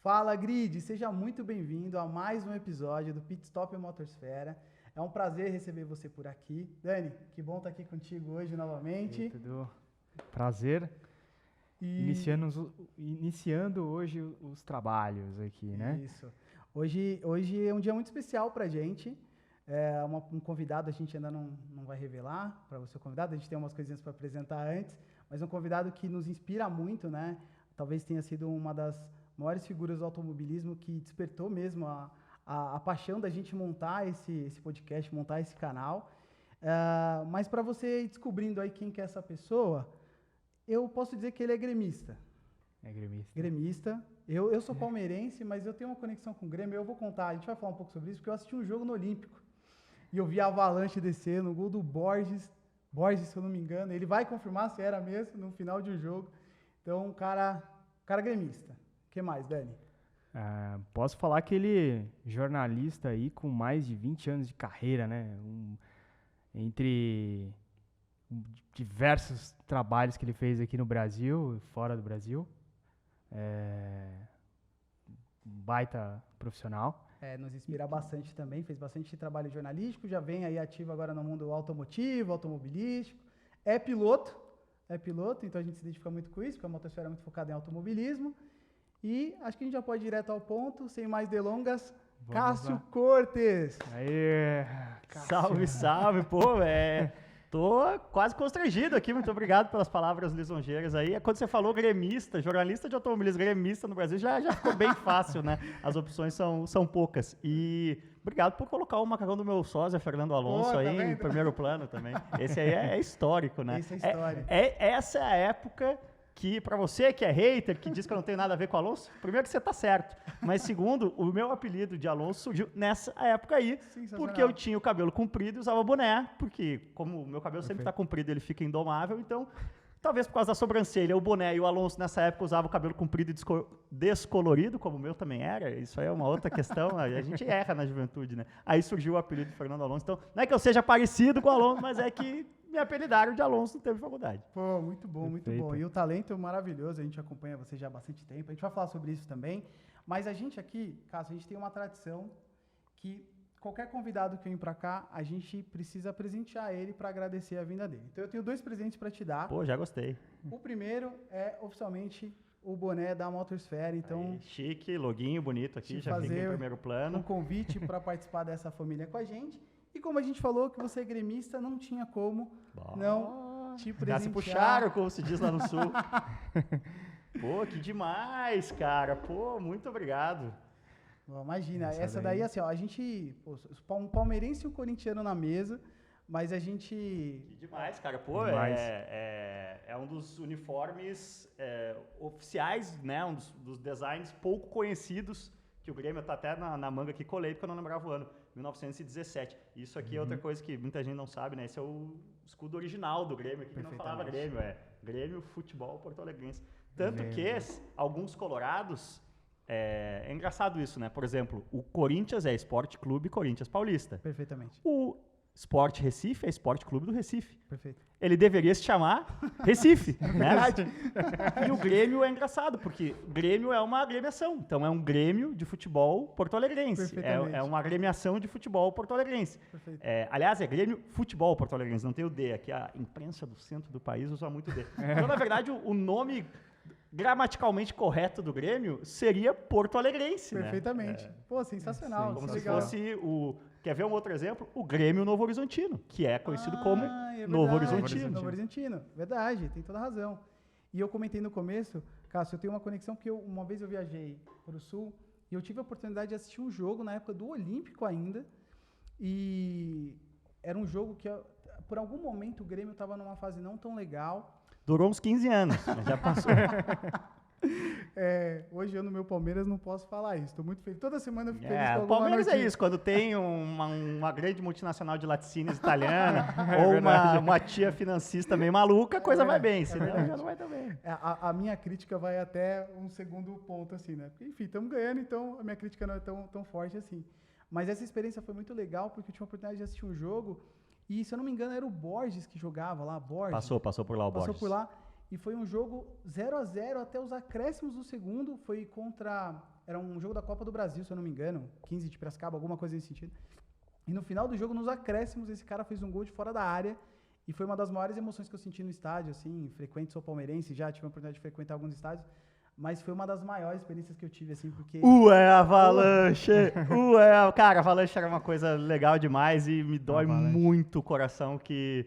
Fala, Grid! Seja muito bem-vindo a mais um episódio do Pit Stop Motorsfera. É um prazer receber você por aqui. Dani, que bom estar aqui contigo hoje novamente. E tudo prazer. Iniciando hoje os trabalhos aqui, né? Isso. Hoje é um dia muito especial pra gente. Um convidado, a gente ainda não vai revelar para você o convidado, a gente tem umas coisinhas para apresentar antes, mas um convidado que nos inspira muito, né? Talvez tenha sido uma das maiores figuras do automobilismo que despertou mesmo a paixão da gente montar esse podcast, montar esse canal. Mas para você ir descobrindo aí quem que é essa pessoa, eu posso dizer que ele é gremista. É gremista. Gremista. Eu sou palmeirense, mas eu tenho uma conexão com o Grêmio. Eu vou contar, a gente vai falar um pouco sobre isso, porque eu assisti um jogo no Olímpico. E eu vi a Avalanche descer no gol do Borges, se eu não me engano. Ele vai confirmar se era mesmo no final de um jogo. Então, cara gremista. O que mais, Dani? Posso falar que ele é jornalista aí com mais de 20 anos de carreira, né? Entre diversos trabalhos que ele fez aqui no Brasil e fora do Brasil. Baita profissional. Nos inspira bastante também, fez bastante trabalho jornalístico, já vem aí ativo agora no mundo automotivo, automobilístico. É piloto, então a gente se identifica muito com isso, porque a Motorsfera é muito focada em automobilismo. E acho que a gente já pode ir direto ao ponto, sem mais delongas. Vamos Cássio lá. Cortes. Aê, salve, pô, tô quase constrangido aqui, muito obrigado pelas palavras lisonjeiras aí. Quando você falou gremista, jornalista de automobilismo, gremista no Brasil, já ficou bem fácil, né? As opções são poucas. E obrigado por colocar o macarrão do meu sósia, Fernando Alonso, aí em primeiro plano também. Esse aí é histórico, né? Esse é histórico. Essa é a época que, para você que é hater, que diz que eu não tenho nada a ver com Alonso, primeiro que você tá certo, mas segundo, o meu apelido de Alonso surgiu nessa época aí, porque eu tinha o cabelo comprido e usava boné, porque como o meu cabelo sempre tá comprido, ele fica indomável, então, talvez por causa da sobrancelha, o boné e o Alonso nessa época usavam o cabelo comprido e descolorido, como o meu também era, isso aí é uma outra questão, a gente erra na juventude, né? Aí surgiu o apelido de Fernando Alonso, então, não é que eu seja parecido com o Alonso, mas é que me apelidaram de Alonso no tempo de faculdade. Pô, muito bom, muito bom. E o talento é maravilhoso, a gente acompanha você já há bastante tempo, a gente vai falar sobre isso também, mas a gente aqui, Cássio, a gente tem uma tradição que qualquer convidado que vem pra cá, a gente precisa presentear ele para agradecer a vinda dele. Então eu tenho 2 presentes para te dar. Pô, já gostei. O primeiro é oficialmente o boné da Motorsfera, então... Aí, chique, loguinho bonito aqui, já fica em primeiro plano. Um convite para participar dessa família com a gente. E como a gente falou que você é gremista, não tinha como não te presentear. Já se puxaram, como se diz lá no Sul. Pô, que demais, cara. Pô, muito obrigado. Bom, imagina, essa daí, assim, ó, a gente... um palmeirense e um corintiano na mesa, mas a gente... Que demais, cara. Pô, é um dos uniformes oficiais, né? Um dos designs pouco conhecidos, que o Grêmio tá até na manga aqui, colei, porque eu não lembrava o ano. 1917. Isso aqui é outra coisa que muita gente não sabe, né? Esse é o escudo original do Grêmio, aqui que não falava Grêmio, Grêmio Futebol Porto Alegrense. Tanto que alguns colorados, é engraçado isso, né? Por exemplo, o Corinthians é Esporte Clube Corinthians Paulista. Perfeitamente. O Sport Recife é Esporte Clube do Recife. Perfeito. Ele deveria se chamar Recife, né? E o Grêmio é engraçado, porque Grêmio é uma agremiação. Então, é um Grêmio de futebol porto-alegrense. É uma agremiação de futebol porto-alegrense. Aliás, é Grêmio Futebol Porto-Alegrense, não tem o D. Aqui a imprensa do centro do país usa muito D. Então, na verdade, o nome gramaticalmente correto do Grêmio seria porto-alegrense, né? Perfeitamente. Pô, sensacional. Como se fosse o... Quer ver um outro exemplo? O Grêmio Novo Horizontino, que é conhecido como Novo Horizontino. Novo Horizontino, verdade, tem toda a razão. E eu comentei no começo, Cássio, eu tenho uma conexão porque uma vez eu viajei para o Sul e eu tive a oportunidade de assistir um jogo na época do Olímpico ainda, e era um jogo que, por algum momento, o Grêmio estava numa fase não tão legal. Durou uns 15 anos, mas já passou. Hoje eu no meu Palmeiras não posso falar isso. Estou muito feliz. Toda semana eu fico feliz com O alguma Palmeiras notícia. é isso, quando tem uma grande multinacional de laticínios italiana ou uma tia financista meio maluca, a coisa vai bem, senão já não vai tão bem. A minha crítica vai até um segundo ponto, assim, né? Porque, enfim, estamos ganhando, então a minha crítica não é tão forte assim. Mas essa experiência foi muito legal, porque eu tive a oportunidade de assistir um jogo, e se eu não me engano era o Borges que jogava lá, Borges. Passou por lá o Borges. Passou por lá, e foi um jogo 0-0 até os acréscimos do segundo, foi contra... Era um jogo da Copa do Brasil, se eu não me engano, 15 de Piracicaba, alguma coisa nesse sentido. E no final do jogo, nos acréscimos, esse cara fez um gol de fora da área, e foi uma das maiores emoções que eu senti no estádio, assim, frequente, sou palmeirense, já tive a oportunidade de frequentar alguns estádios, mas foi uma das maiores experiências que eu tive, assim, porque... Avalanche! Cara, Avalanche era uma coisa legal demais e me dói muito o coração que...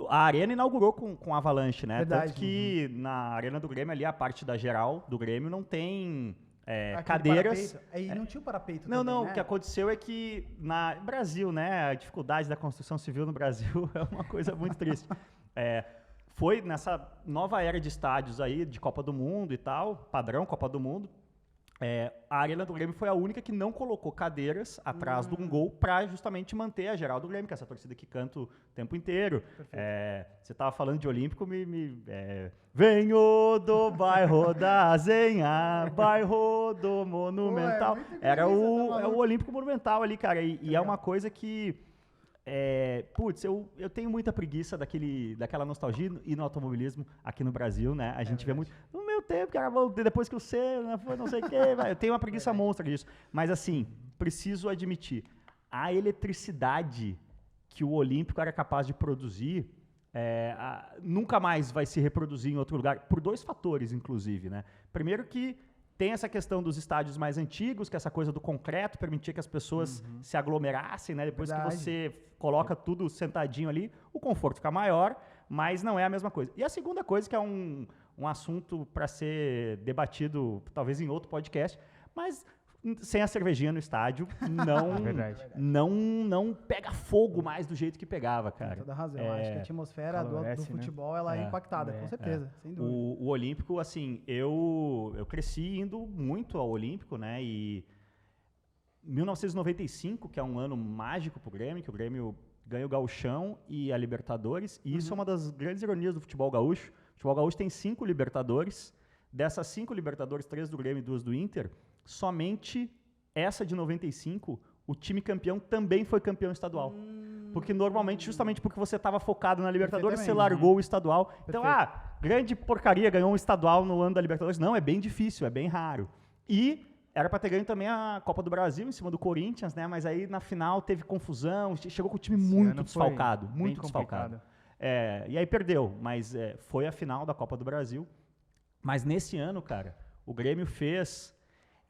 A Arena inaugurou com Avalanche, né? Verdade. Tanto que na Arena do Grêmio, ali, a parte da geral do Grêmio, não tem Aquele cadeiras... parapeito. Aí não tinha o parapeito Não, também, o né? que aconteceu é que no Brasil, né, a dificuldade da construção civil no Brasil é uma coisa muito triste. Foi nessa nova era de estádios aí, de Copa do Mundo e tal, padrão Copa do Mundo, a Arena do Grêmio foi a única que não colocou cadeiras atrás de um gol para justamente manter a geral do Grêmio, que é essa torcida que canta o tempo inteiro. Você estava falando de Olímpico, venho do bairro da Zenha, bairro do Monumental. Era o Olímpico Monumental ali, cara, e é uma coisa que... eu tenho muita preguiça daquela nostalgia e no automobilismo aqui no Brasil, né? A gente vê muito... No meu tempo, cara, depois que o Senna foi não sei o quê, eu tenho uma preguiça monstra disso. Mas, assim, preciso admitir, a eletricidade que o Olímpico era capaz de produzir nunca mais vai se reproduzir em outro lugar, por 2 fatores, inclusive, né? Primeiro que tem essa questão dos estádios mais antigos, que essa coisa do concreto permitia que as pessoas se aglomerassem, né? Depois que você coloca tudo sentadinho ali, o conforto fica maior, mas não é a mesma coisa. E a segunda coisa, que é um assunto para ser debatido talvez em outro podcast, mas sem a cervejinha no estádio, não pega fogo mais do jeito que pegava, cara. Tem toda razão. Acho que a atmosfera do futebol ela é impactada, com certeza, sem dúvida. O Olímpico, assim, eu cresci indo muito ao Olímpico, né? E 1995, que é um ano mágico pro Grêmio, que o Grêmio ganha o Gauchão e a Libertadores, e isso é uma das grandes ironias do futebol gaúcho. O futebol gaúcho tem 5 Libertadores, dessas 5 Libertadores, 3 do Grêmio e 2 do Inter, somente essa de 95, o time campeão também foi campeão estadual. Porque normalmente, justamente porque você estava focado na Libertadores, você largou o estadual. Então, grande porcaria, ganhou um estadual no ano da Libertadores. Não, é bem difícil, é bem raro. E era para ter ganho também a Copa do Brasil em cima do Corinthians, né? Mas aí na final teve confusão, chegou com o time muito desfalcado, muito desfalcado. E aí perdeu, mas foi a final da Copa do Brasil. Mas nesse ano, cara, o Grêmio fez...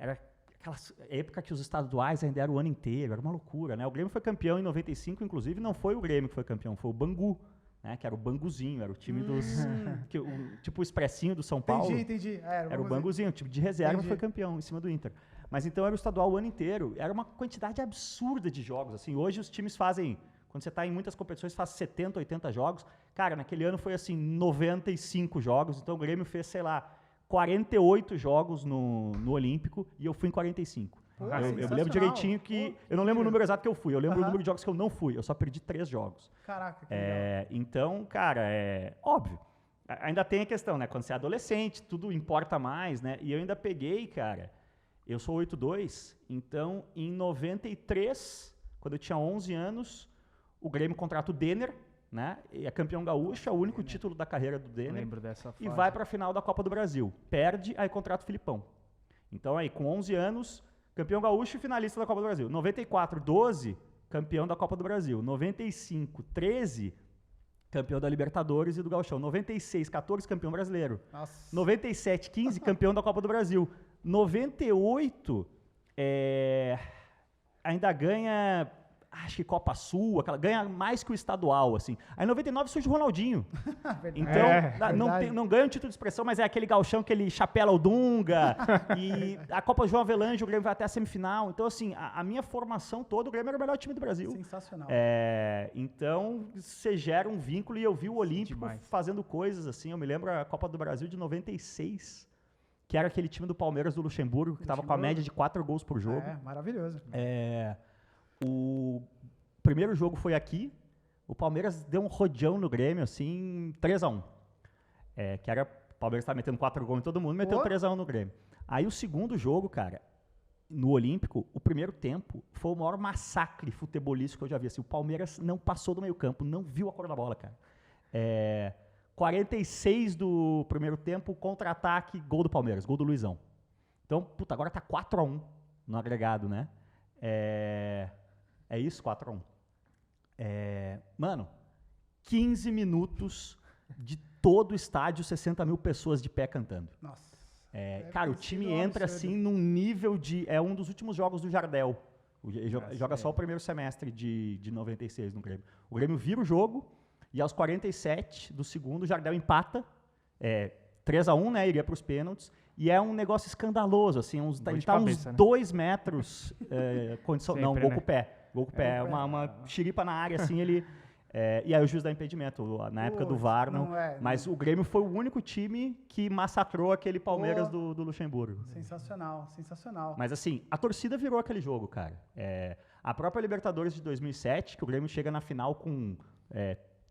Era aquela época que os estaduais ainda eram o ano inteiro, era uma loucura, né? O Grêmio foi campeão em 95, inclusive não foi o Grêmio que foi campeão, foi o Bangu, né? Que era o Banguzinho, era o time dos... tipo o Expressinho do São Paulo. Entendi. Era o Banguzinho, o time de reserva foi campeão em cima do Inter. Mas então era o estadual o ano inteiro, era uma quantidade absurda de jogos, assim, hoje os times fazem... Quando você está em muitas competições, faz 70, 80 jogos. Cara, naquele ano foi assim, 95 jogos, então o Grêmio fez, sei lá, 48 jogos no Olímpico e eu fui em 45. Eu me lembro direitinho que... eu não lembro o número exato que eu fui, eu lembro o número de jogos que eu não fui, eu só perdi 3 jogos. Caraca, que legal. Então, cara, óbvio. Ainda tem a questão, né? Quando você é adolescente, tudo importa mais, né? E eu ainda peguei, cara, eu sou 8'2", então em 93, quando eu tinha 11 anos, o Grêmio contrata o Denner, né? E é campeão gaúcho, é o único título da carreira do Denner. Lembro dessa fase. E vai para a final da Copa do Brasil. Perde, aí contrata o Filipão. Então aí, com 11 anos, campeão gaúcho e finalista da Copa do Brasil. 94, 12, campeão da Copa do Brasil. 95, 13, campeão da Libertadores e do Gauchão. 96, 14, campeão brasileiro. Nossa. 97, 15, campeão da Copa do Brasil. 98, ainda ganha... acho que Copa Sul, ganha mais que o estadual, assim. Aí em 99 surge o Ronaldinho. Então, não ganha um título de expressão, mas é aquele gauchão que ele chapela o Dunga, e a Copa João Avelange, o Grêmio vai até a semifinal. Então, assim, a minha formação toda, o Grêmio era o melhor time do Brasil. Sensacional. Então, você gera um vínculo, e eu vi o Olímpico fazendo coisas, assim. Eu me lembro a Copa do Brasil de 96, que era aquele time do Palmeiras do Luxemburgo, que estava com a média de 4 gols por jogo. Maravilhoso. O primeiro jogo foi aqui, o Palmeiras deu um rodeão no Grêmio, assim, 3-1. Que era, o Palmeiras estava metendo 4 gols em todo mundo, meteu 3-1 no Grêmio. Aí o segundo jogo, cara, no Olímpico, o primeiro tempo foi o maior massacre futebolístico que eu já vi. Assim, o Palmeiras não passou do meio campo, não viu a cor da bola, cara. 46 do primeiro tempo, contra-ataque, gol do Palmeiras, gol do Luizão. Então, puta, agora tá 4-1 no agregado, né? É isso, 4-1. Mano, 15 minutos de todo o estádio, 60 mil pessoas de pé cantando. Nossa. Cara, o time entra assim num nível de... É um dos últimos jogos do Jardel. Ele joga só o primeiro semestre de 96 no Grêmio. O Grêmio vira o jogo e aos 47 do segundo o Jardel empata. 3-1, né? Iria para os pênaltis. E é um negócio escandaloso, assim. Ele tá uns 2 metros... condição, sempre, não, gol com o pé. Gol com o pé. Uma xiripa na área, assim, ele... e aí o juiz dá impedimento, na época do VAR, mas o Grêmio foi o único time que massacrou aquele Palmeiras do Luxemburgo. Sensacional, sensacional. Mas assim, a torcida virou aquele jogo, cara. A própria Libertadores de 2007, que o Grêmio chega na final com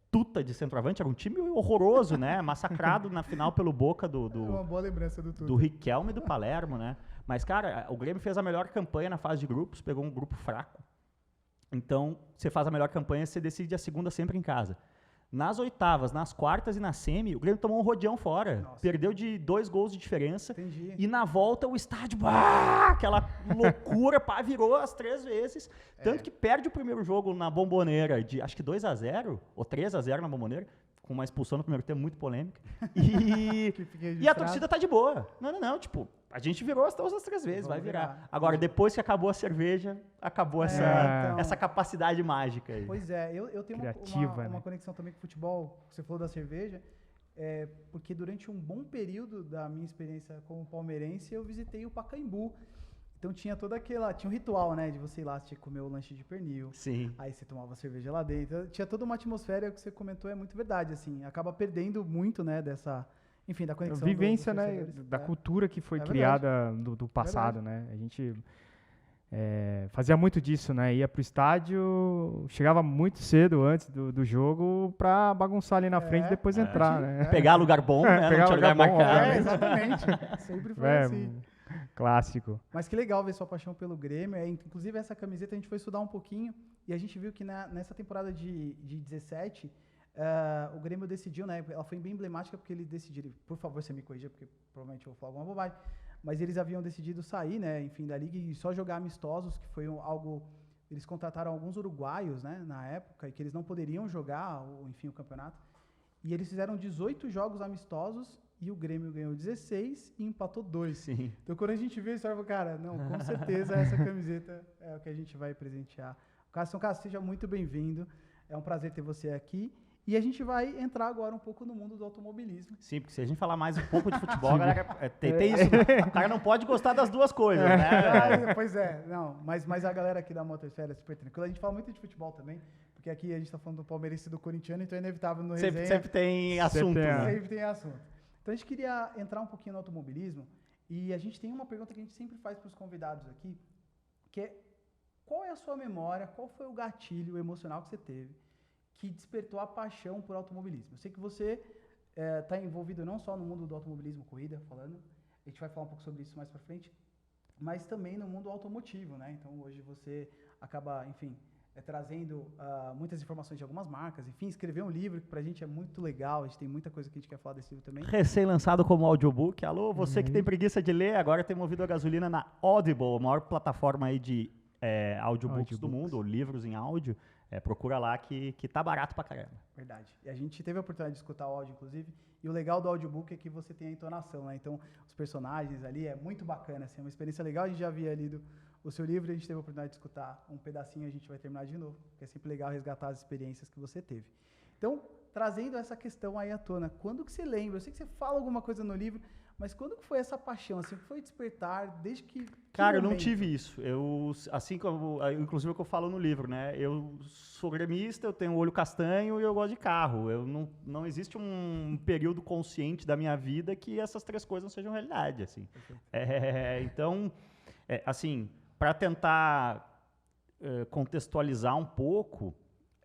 tuta de centroavante, era um time horroroso, né? Massacrado na final pelo Boca uma boa lembrança do tuta. Do Riquelme e do Palermo, né? Mas, cara, o Grêmio fez a melhor campanha na fase de grupos, pegou um grupo fraco. Então, você faz a melhor campanha, você decide a segunda sempre em casa. Nas oitavas, nas quartas e na semi, o Grêmio tomou um rodeão fora. Nossa. Perdeu de 2 gols de diferença. Entendi. E na volta, o estádio, aquela loucura, virou as 3 vezes. Tanto que perde o primeiro jogo na Bombonera, de acho que 2-0, ou 3-0 na Bombonera, com uma expulsão no primeiro tempo muito polêmica. E a torcida tá de boa. Não, tipo... A gente virou as 3 vezes, vai virar. Agora, depois que acabou a cerveja, acabou essa capacidade mágica aí. Pois eu tenho uma conexão também com o futebol, você falou da cerveja, porque durante um bom período da minha experiência como palmeirense, eu visitei o Pacaembu. Então tinha tinha um ritual, né, de você ir lá, você tinha que comer o lanche de pernil. Sim. Aí você tomava cerveja lá dentro. Tinha toda uma atmosfera, que você comentou, é muito verdade, assim. Acaba perdendo muito, né, enfim, da conexão. Vivência, né, da cultura que foi criada do passado, né? A gente fazia muito disso, né? Ia pro estádio, chegava muito cedo antes do jogo pra bagunçar ali na frente e depois entrar, né? Pegar lugar bom, né? Pegar lugar marcado. Exatamente. Sempre foi assim. Clássico. Mas que legal ver sua paixão pelo Grêmio. Inclusive, essa camiseta a gente foi estudar um pouquinho e a gente viu que nessa temporada de 17... o Grêmio decidiu, né? Ela foi bem emblemática porque eles decidiram, por favor, você me corrija, porque provavelmente eu vou falar alguma bobagem, mas eles haviam decidido sair, né? Enfim, da liga e só jogar amistosos, que foi algo. Eles contrataram alguns uruguaios, né? Na época, e que eles não poderiam jogar, enfim, o campeonato. E eles fizeram 18 jogos amistosos e o Grêmio ganhou 16 e empatou 2. Sim. Então, quando a gente viu isso, eu falei, cara, não, com certeza essa camiseta é o que a gente vai presentear. Carson, seja muito bem-vindo. É um prazer ter você aqui. E a gente vai entrar agora um pouco no mundo do automobilismo. Sim, porque se a gente falar mais um pouco de futebol, a galera, tem isso. O cara não pode gostar das duas coisas, né? Pois não. Mas a galera aqui da Motosfera é super tranquila. A gente fala muito de futebol também, porque aqui a gente está falando do palmeirense e do corintiano, então é inevitável no resenha. Sempre tem assunto. Sempre tem assunto. Então a gente queria entrar um pouquinho no automobilismo e a gente tem uma pergunta que a gente sempre faz para os convidados aqui, que é: qual é a sua memória, qual foi o gatilho emocional que você teve que despertou a paixão por automobilismo? Eu sei que você está envolvido não só no mundo do automobilismo, corrida, falando, a gente vai falar um pouco sobre isso mais para frente, mas também no mundo automotivo, né? Então, hoje você acaba, enfim, trazendo muitas informações de algumas marcas, enfim, escrever um livro que pra gente é muito legal, a gente tem muita coisa que a gente quer falar desse livro também. Recém-lançado como audiobook. Alô, você que tem preguiça de ler, agora tem movido a gasolina na Audible, a maior plataforma aí de audiobooks do mundo, ou livros em áudio. Procura lá que tá barato pra caramba. Verdade. E a gente teve a oportunidade de escutar o áudio, inclusive, e o legal do audiobook é que você tem a entonação, né? Então, os personagens ali é muito bacana, assim, é uma experiência legal. A gente já havia lido o seu livro, a gente teve a oportunidade de escutar um pedacinho, a gente vai terminar de novo, porque é sempre legal resgatar as experiências que você teve. Então, trazendo essa questão aí à tona, quando que você lembra? Eu sei que você fala alguma coisa no livro, Mas quando que foi essa paixão? Assim, foi despertar desde que Cara, eu não tive isso. Eu, assim como, inclusive o que eu falo no livro, né? Eu sou gremista, eu tenho olho castanho e eu gosto de carro. Não existe um período consciente da minha vida que essas três coisas não sejam realidade, assim. Então, assim, para tentar contextualizar um pouco,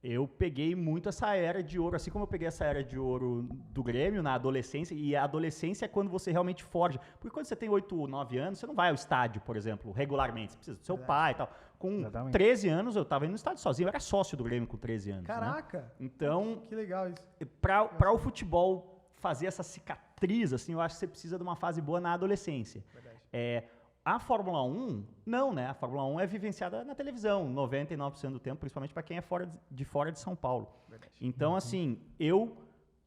eu peguei muito essa era de ouro, assim como eu peguei essa era de ouro do Grêmio na adolescência, e a adolescência é quando você realmente forja. Porque quando você tem 8, 9 anos, você não vai ao estádio, por exemplo, regularmente. Você precisa do seu pai e tal. Com Exatamente. 13 anos, eu estava indo no estádio sozinho. Eu era sócio do Grêmio com 13 anos. Caraca! Né? Então, que legal isso. Para o futebol fazer essa cicatriz, assim, eu acho que você precisa de uma fase boa na adolescência. Verdade. A Fórmula 1, não, né? A Fórmula 1 é vivenciada na televisão, 99% do tempo, principalmente para quem é de fora de São Paulo. Verdade. Então, assim,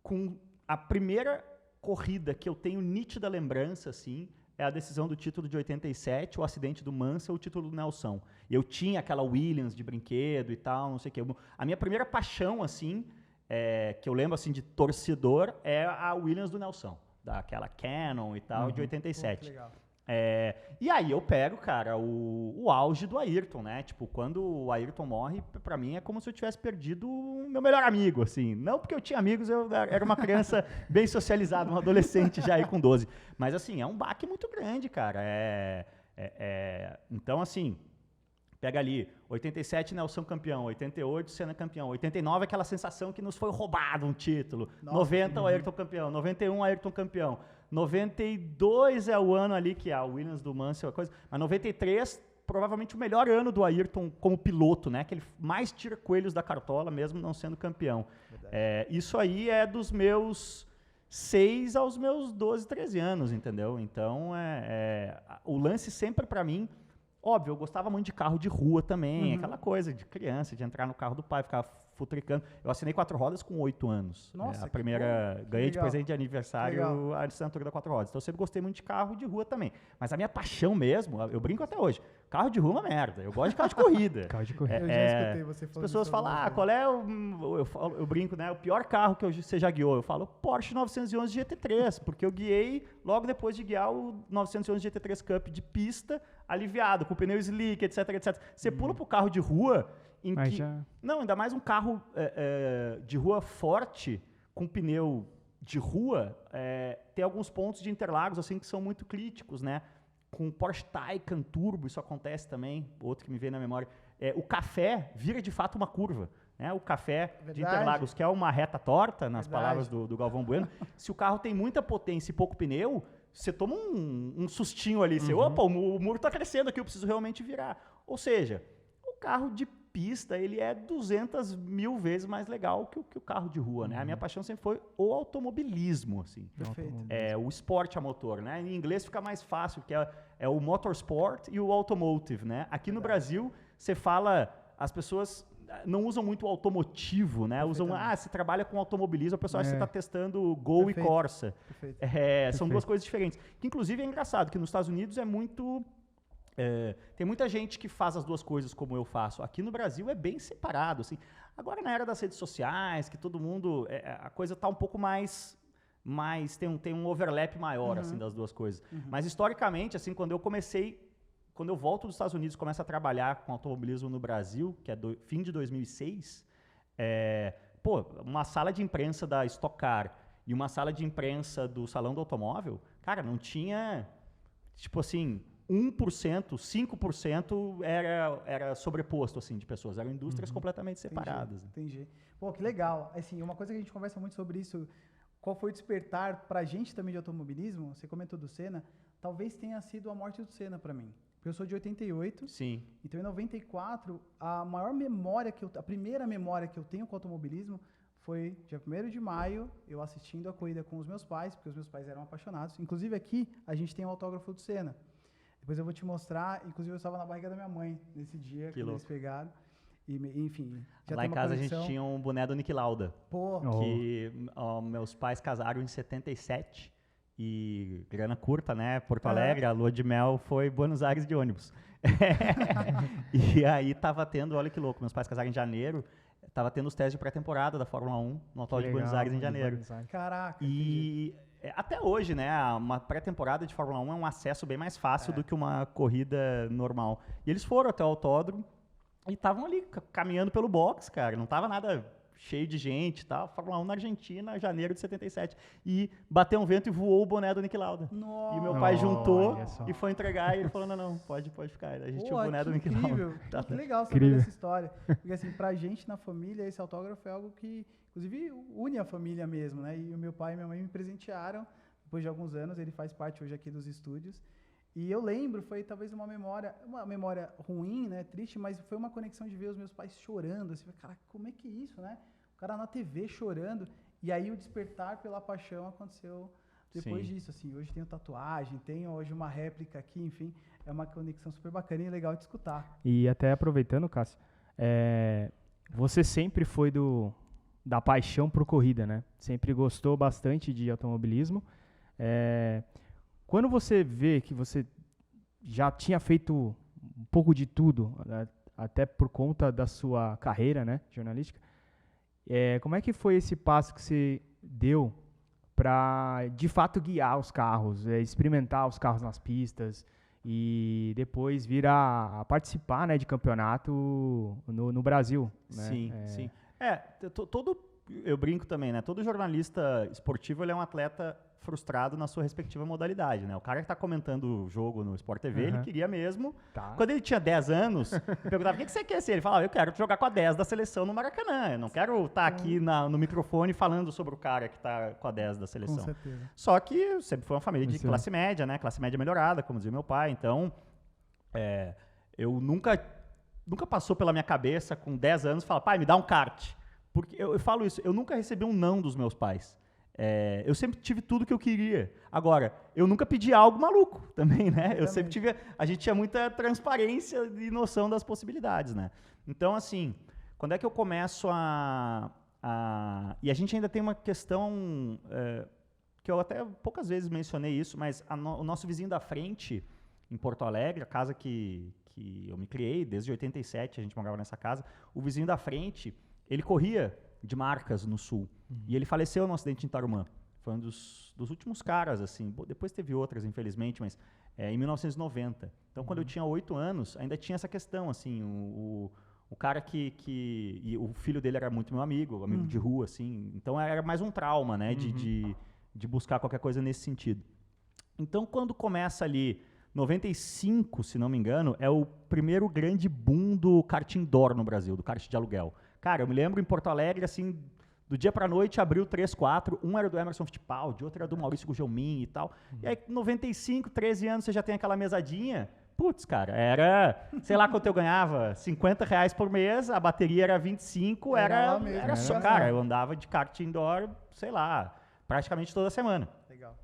com a primeira corrida que eu tenho nítida lembrança, assim, é a decisão do título de 87, o acidente do Mansell, o título do Nelson. Eu tinha aquela Williams de brinquedo e tal, não sei o quê. A minha primeira paixão, assim, que eu lembro, assim, de torcedor, é a Williams do Nelson, daquela Canon e tal, de 87. Pô, que legal. E aí eu pego, cara, o auge do Ayrton, né? Tipo, quando o Ayrton morre, pra mim é como se eu tivesse perdido o meu melhor amigo, assim. Não porque eu tinha amigos, eu era uma criança bem socializada, um adolescente já aí com 12. Mas, assim, é um baque muito grande, cara. Então, assim, pega ali, 87 Nelson campeão, 88 Senna campeão, 89 aquela sensação que nos foi roubado um título, nossa, 90 o Ayrton campeão, 91 Ayrton campeão, 92 é o ano ali que a Williams do Mansell, coisa, mas 93 provavelmente o melhor ano do Ayrton como piloto, né? Que ele mais tira coelhos da cartola, mesmo não sendo campeão. Isso aí é dos meus 6 aos meus 12, 13 anos, entendeu? Então, o lance sempre para mim, óbvio, eu gostava muito de carro de rua também, aquela coisa de criança, de entrar no carro do pai, ficar futricando. Eu assinei 4 rodas com 8 anos. Nossa, a primeira, ganhei de presente de aniversário a assinatura da 4 rodas. Então eu sempre gostei muito de carro de rua também. Mas a minha paixão mesmo, eu brinco até hoje, carro de rua é uma merda. Eu gosto de carro de corrida. Carro de corrida. Eu já escutei você falando. As pessoas falam, qual é eu brinco, né? O pior carro que você já guiou? Eu falo, Porsche 911 GT3, porque eu guiei logo depois de guiar o 911 GT3 Cup de pista, aliviado, com pneu slick, etc, etc. Você pula pro carro de rua em que... Não, ainda mais um carro de rua forte, com pneu de rua, tem alguns pontos de Interlagos assim, que são muito críticos, né? Com Porsche Taycan Turbo, isso acontece também, outro que me veio na memória. O café vira de fato uma curva. Né? O café de Interlagos, que é uma reta torta, nas palavras do Galvão Bueno, se o carro tem muita potência e pouco pneu, você toma um sustinho ali, você, opa, o muro está crescendo aqui, eu preciso realmente virar. Ou seja, o carro de pista, ele é 200 mil vezes mais legal que o carro de rua, né? A minha paixão sempre foi o automobilismo, assim. Perfeito. O esporte a motor, né? Em inglês fica mais fácil, que é o motorsport e o automotive, né? Aqui no Brasil, você fala, as pessoas não usam muito o automotivo, né? Usam, você trabalha com automobilismo, o pessoal acha que você está testando Gol e Corsa. São duas coisas diferentes. Que, inclusive, é engraçado, que nos Estados Unidos é muito... tem muita gente que faz as duas coisas como eu faço. Aqui no Brasil é bem separado, assim. Agora, na era das redes sociais, que todo mundo... a coisa está um pouco mais tem um overlap maior, assim, das duas coisas. Mas, historicamente, assim, quando eu volto dos Estados Unidos e começo a trabalhar com automobilismo no Brasil, que é fim de 2006, uma sala de imprensa da Stock Car e uma sala de imprensa do Salão do Automóvel, cara, não tinha, tipo assim... 1%, 5% era sobreposto, assim, de pessoas. Eram indústrias completamente separadas. Entendi. Pô, que legal. Assim, uma coisa que a gente conversa muito sobre isso, qual foi o despertar pra gente também de automobilismo, você comentou do Senna, talvez tenha sido a morte do Senna pra mim. Porque eu sou de 88. Sim. Então, em 94, a primeira memória que eu tenho com automobilismo foi dia 1º de maio, eu assistindo a corrida com os meus pais, porque os meus pais eram apaixonados. Inclusive, aqui, a gente tem um autógrafo do Senna. Depois eu vou te mostrar, inclusive eu estava na barriga da minha mãe nesse dia, que eles pegaram. E, enfim, lá em casa conexão. A gente tinha um boné do Niki Lauda. Que meus pais casaram em 77 e grana curta, né? Porto Alegre, a lua de mel foi Buenos Aires de ônibus. E aí tava tendo, olha que louco, meus pais casaram em janeiro, tava tendo os testes de pré-temporada da Fórmula 1 no Autódromo de Buenos Aires em janeiro. Caraca. E até hoje, né, uma pré-temporada de Fórmula 1 é um acesso bem mais fácil do que uma corrida normal. E eles foram até o autódromo e estavam ali caminhando pelo box, cara. Não tava nada cheio de gente e tal. Fórmula 1 na Argentina, janeiro de 77. E bateu um vento e voou o boné do Niki Lauda. Nossa. E o meu pai juntou e foi entregar. E ele falou, não, pode ficar. A gente tinha o boné do Niki Lauda. Que legal saber dessa história. Porque assim, pra gente na família, esse autógrafo é algo que, inclusive, une a família mesmo, né? E o meu pai e minha mãe me presentearam. Depois de alguns anos, ele faz parte hoje aqui dos estúdios. E eu lembro, foi talvez uma memória ruim, né, triste, mas foi uma conexão de ver os meus pais chorando, assim, cara, como é que é isso, né? O cara na TV chorando, e aí o despertar pela paixão aconteceu depois disso, assim, hoje tenho tatuagem, tenho hoje uma réplica aqui, enfim, é uma conexão super bacana e legal de escutar. E até aproveitando, Cássio, você sempre foi da paixão por corrida, né? Sempre gostou bastante de automobilismo. Quando você vê que você já tinha feito um pouco de tudo, né, até por conta da sua carreira, né, jornalística, como é que foi esse passo que você deu para, de fato, guiar os carros, experimentar os carros nas pistas e depois vir a participar, né, de campeonato no Brasil? Né? Sim. Eu brinco também, né? Todo jornalista esportivo ele é um atleta frustrado na sua respectiva modalidade, né? O cara que está comentando o jogo no Sport TV, ele queria mesmo. Tá. Quando ele tinha 10 anos, eu perguntava, o que você quer ser? Ele falava, eu quero jogar com a 10 da seleção no Maracanã. Eu não quero estar aqui no microfone falando sobre o cara que está com a 10 da seleção. Com certeza. Só que sempre foi uma família de classe média, né? Classe média melhorada, como dizia meu pai. Então, eu nunca passou pela minha cabeça, com 10 anos, falar, pai, me dá um kart. Porque eu falo isso, eu nunca recebi um não dos meus pais. Eu sempre tive tudo que eu queria. Agora, eu nunca pedi algo maluco também, né? Eu sempre tive... A gente tinha muita transparência e noção das possibilidades, né? Então, assim, quando é que eu começo E a gente ainda tem uma questão... que eu até poucas vezes mencionei isso, mas o nosso vizinho da frente, em Porto Alegre, a casa que eu me criei, desde 87 a gente morava nessa casa, o vizinho da frente, ele corria de marcas no Sul. E ele faleceu num acidente em Tarumã. Foi um dos últimos caras, assim. Depois teve outras, infelizmente, mas em 1990. Então, quando eu tinha 8 anos, ainda tinha essa questão, assim, o cara e o filho dele era muito meu amigo de rua, assim. Então, era mais um trauma, né, de buscar qualquer coisa nesse sentido. Então, quando começa ali, 95, se não me engano, é o primeiro grande boom do kart indoor no Brasil, do kart de aluguel. Cara, eu me lembro em Porto Alegre, assim, do dia pra noite, abriu 3, 4, um era do Emerson Fittipaldi, outro era do Maurício Gugelmin e tal. E aí, 95, 13 anos, você já tem aquela mesadinha. Putz, cara, era, sei lá quanto eu ganhava, R$50 por mês, a bateria era 25, era só, cara, eu andava de kart indoor, sei lá, praticamente toda semana. Legal.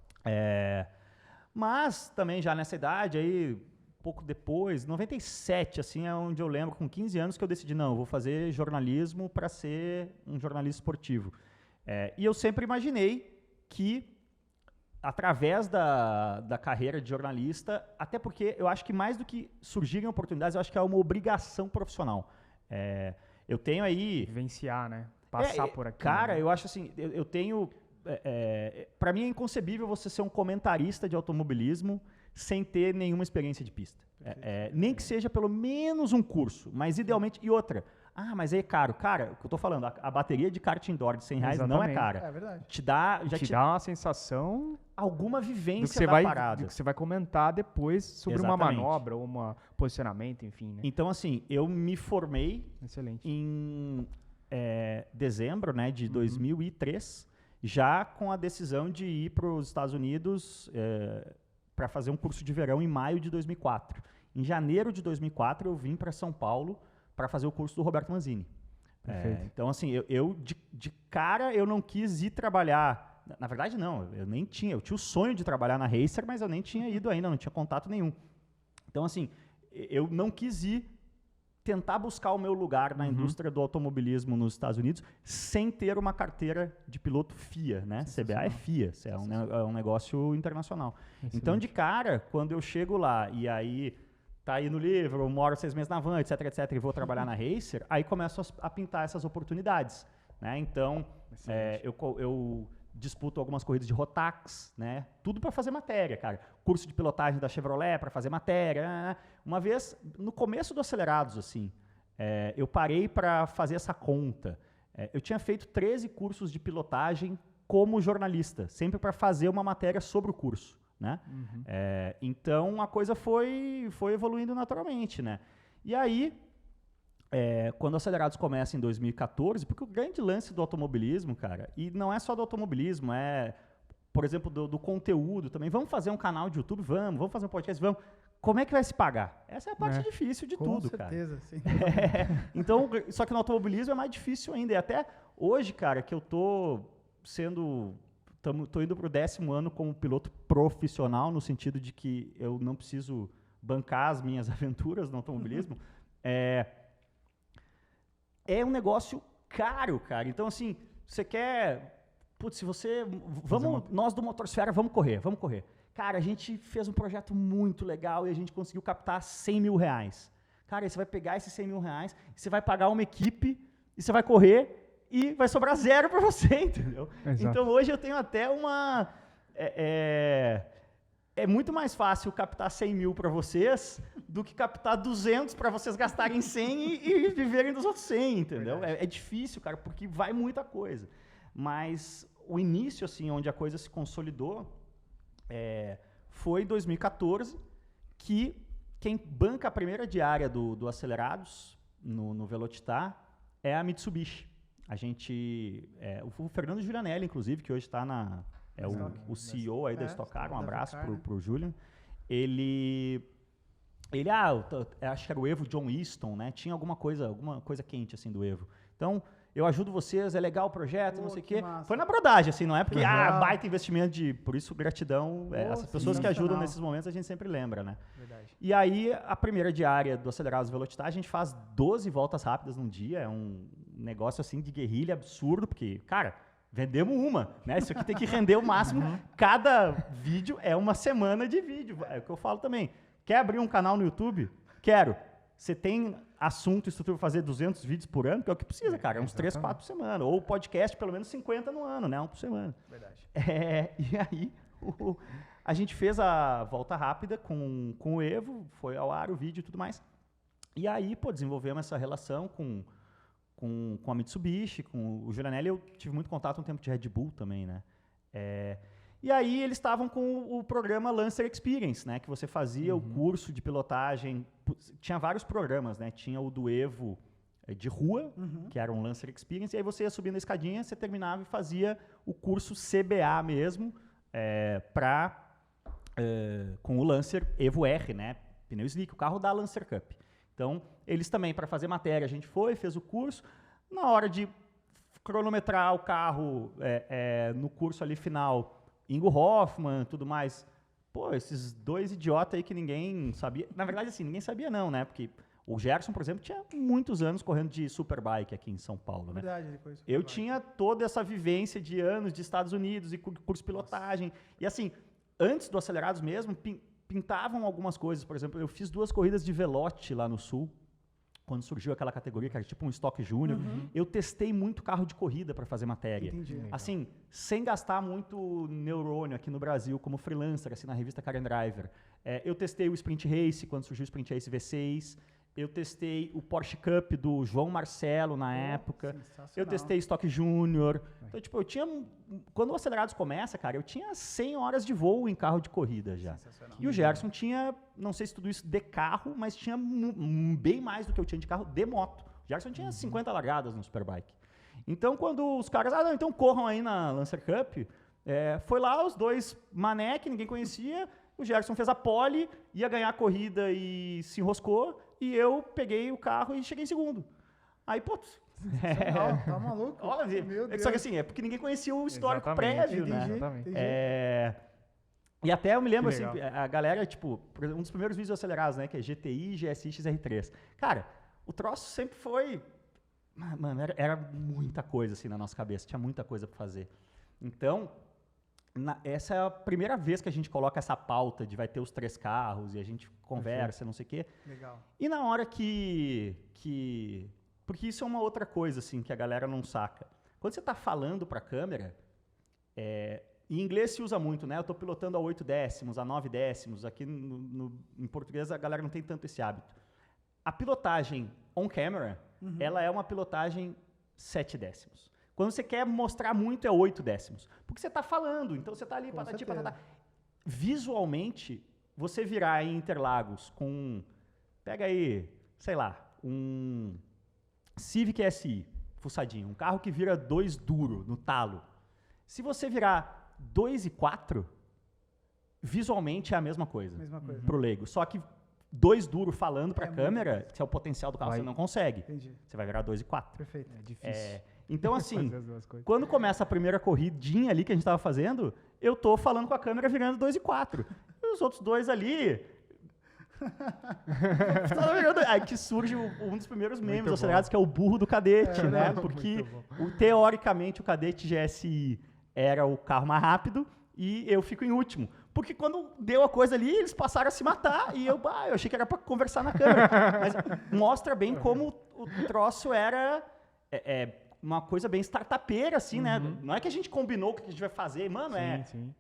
Mas também já nessa idade aí, pouco depois, 97, assim, é onde eu lembro, com 15 anos, que eu decidi, não, eu vou fazer jornalismo para ser um jornalista esportivo. E eu sempre imaginei que, através da carreira de jornalista, até porque eu acho que mais do que surgirem oportunidades, eu acho que é uma obrigação profissional. Eu tenho aí... Vivenciar, né? Passar por aqui. Cara, né? eu acho assim, eu tenho... para mim é inconcebível você ser um comentarista de automobilismo sem ter nenhuma experiência de pista. Nem que seja pelo menos um curso, mas idealmente... E outra, mas é caro. Cara, o que eu tô falando, a bateria de kart indoor de R$100 não é cara. É verdade. Te dá uma sensação... Alguma vivência parada. Do que você vai comentar depois sobre uma Exatamente. manobra ou um posicionamento, enfim. Né? Então, assim, eu me formei Excelente. em dezembro, né, de 2003, já com a decisão de ir para os Estados Unidos para fazer um curso de verão em maio de 2004. Em janeiro de 2004, eu vim para São Paulo para fazer o curso do Roberto Manzini. Então, assim, eu de cara, eu não quis ir trabalhar. Na verdade, não, eu nem tinha. Eu tinha o sonho de trabalhar na Racer, mas eu nem tinha ido ainda, não tinha contato nenhum. Então, assim, eu não quis ir tentar buscar o meu lugar na indústria do automobilismo nos Estados Unidos sem ter uma carteira de piloto FIA, né? CBA é FIA, é um negócio internacional. Excelente. Então, de cara, quando eu chego lá e aí tá aí no livro, eu moro 6 meses na van, etc, e vou trabalhar na Racer, aí começo a pintar essas oportunidades, né? Então, eu disputo algumas corridas de Rotax, né? Tudo para fazer matéria, cara. Curso de pilotagem da Chevrolet para fazer matéria. Uma vez, no começo do Acelerados, assim, eu parei para fazer essa conta. Eu tinha feito 13 cursos de pilotagem como jornalista, sempre para fazer uma matéria sobre o curso, né? Uhum. Então, a coisa foi evoluindo naturalmente, né? E aí, quando o Acelerados começa em 2014, porque o grande lance do automobilismo, cara, e não é só do automobilismo, por exemplo, do conteúdo também. Vamos fazer um canal de YouTube? Vamos fazer um podcast? Vamos. Como é que vai se pagar? Essa é a parte difícil de tudo, cara. Com certeza, sim. Então, só que no automobilismo é mais difícil ainda. E até hoje, cara, que eu tô indo pro 10º ano como piloto profissional, no sentido de que eu não preciso bancar as minhas aventuras no automobilismo, é um negócio caro, cara. Então, assim, você quer... Putz, se você... Nós do Motorsfera, vamos correr. Cara, a gente fez um projeto muito legal e a gente conseguiu captar 100 mil reais. Cara, aí você vai pegar esses 100 mil reais, você vai pagar uma equipe e você vai correr e vai sobrar zero para você, entendeu? Exato. Então, hoje eu tenho até uma... É muito mais fácil captar 100 mil para vocês do que captar 200 para vocês gastarem 100 e viverem dos outros 100, entendeu? É difícil, cara, porque vai muita coisa. Mas o início, assim, onde a coisa se consolidou, foi em 2014, que quem banca a primeira diária do Acelerados, no Velocitar, é a Mitsubishi. A gente... o Fernando Giulianelli, inclusive, que hoje está o CEO aí da Stock Car, um abraço pro Julian. Ele acho que era o Evo John Easton, né? Tinha alguma coisa quente, assim, do Evo. Então, eu ajudo vocês, é legal o projeto, não sei o quê. Massa. Foi na brodagem, assim, não é porque, baita investimento por isso, gratidão. Essas pessoas que ajudam nesses momentos, a gente sempre lembra, né? Verdade. E aí, a primeira diária do Acelerados Velocitar, a gente faz 12 voltas rápidas num dia, é um negócio, assim, de guerrilha absurdo, porque, cara, vendemos uma, né? Isso aqui tem que render o máximo. Cada vídeo é uma semana de vídeo, é o que eu falo também. Quer abrir um canal no YouTube? Quero. Você tem assunto, estrutura para fazer 200 vídeos por ano, que é o que precisa, cara. É uns 3, 4 por semana. Ou podcast, pelo menos 50 no ano, né? Um por semana. Verdade. E aí, a gente fez a volta rápida com o Evo, foi ao ar o vídeo e tudo mais. E aí, desenvolvemos essa relação com a Mitsubishi, com o Giulianelli. Eu tive muito contato no tempo de Red Bull também, né? E aí eles estavam com o programa Lancer Experience, né? Que você fazia o curso de pilotagem. Tinha vários programas, né? Tinha o do Evo de rua, que era um Lancer Experience, e aí você ia subindo a escadinha, você terminava e fazia o curso CBA mesmo, com o Lancer Evo R, né? Pneu slick, o carro da Lancer Cup. Então, eles também, para fazer matéria, a gente fez o curso. Na hora de cronometrar o carro no curso ali final, Ingo Hoffmann, tudo mais. Pô, esses dois idiotas aí que ninguém sabia. Na verdade, assim, ninguém sabia não, né? Porque o Gerson, por exemplo, tinha muitos anos correndo de Superbike aqui em São Paulo, né? Verdade, depois eu tinha toda essa vivência de anos de Estados Unidos e curso de pilotagem. Nossa. E assim, antes do Acelerados mesmo, pintavam algumas coisas. Por exemplo, eu fiz 2 corridas de Velote lá no Sul, quando surgiu aquela categoria, que era tipo um Stock Júnior. Eu testei muito carro de corrida para fazer matéria. Entendi. Assim, sem gastar muito neurônio aqui no Brasil, como freelancer, assim, na revista Car and Driver. Eu testei o Sprint Race, quando surgiu o Sprint Race V6. Eu testei o Porsche Cup do João Marcelo na época. Eu testei Stock Júnior. Então, tipo, quando o Acelerados começa, cara, eu tinha 100 horas de voo em carro de corrida já. E o Gerson tinha, não sei se tudo isso de carro, mas tinha bem mais do que eu tinha de carro de moto. O Gerson tinha 50 largadas no Superbike. Então, quando os caras, então corram aí na Lancer Cup, foi lá os dois mané que ninguém conhecia, o Gerson fez a pole, ia ganhar a corrida e se enroscou, e eu peguei o carro e cheguei em segundo. Aí, putz... Tá maluco? Óbvio. Só que assim, é porque ninguém conhecia o histórico prévio, né? Entendi. E até eu me lembro, assim, a galera, tipo, um dos primeiros vídeos acelerados, né, que é GTI, GSI, XR3. Cara, o troço sempre foi... Mano, era muita coisa, assim, na nossa cabeça. Tinha muita coisa pra fazer. Então... essa é a primeira vez que a gente coloca essa pauta de vai ter os 3 carros e a gente conversa, não sei o quê. Legal. E na hora porque isso é uma outra coisa, assim, que a galera não saca. Quando você está falando para a câmera, Em inglês se usa muito, né? Eu estou pilotando a 8 décimos, a 9 décimos. Aqui em português a galera não tem tanto esse hábito. A pilotagem on-camera, ela é uma pilotagem 7 décimos. Quando você quer mostrar muito, é 8 décimos. Porque você está falando, então você está ali, patati, patatá. Visualmente, você virar em Interlagos com, pega aí, sei lá, um Civic SI, fuçadinho, um carro que vira 2 duro, no talo. Se você virar 2 e 4, visualmente é a mesma coisa. Pro leigo. Só que 2 duro falando para a câmera, que é o potencial do carro, você não consegue. Entendi. Você vai virar 2 e 4. Perfeito. É difícil. Então, assim, quando começa a primeira corridinha ali que a gente estava fazendo, eu tô falando com a câmera virando 2 e 4. E os outros 2 ali... Aí que surge um dos primeiros memes acelerados, que é o burro do cadete, né? Porque, teoricamente, o cadete GSI era o carro mais rápido e eu fico em último. Porque quando deu a coisa ali, eles passaram a se matar e eu achei que era para conversar na câmera. Mas mostra bem como o troço era uma coisa bem startupeira, assim, né? Não é que a gente combinou o que a gente vai fazer, mano,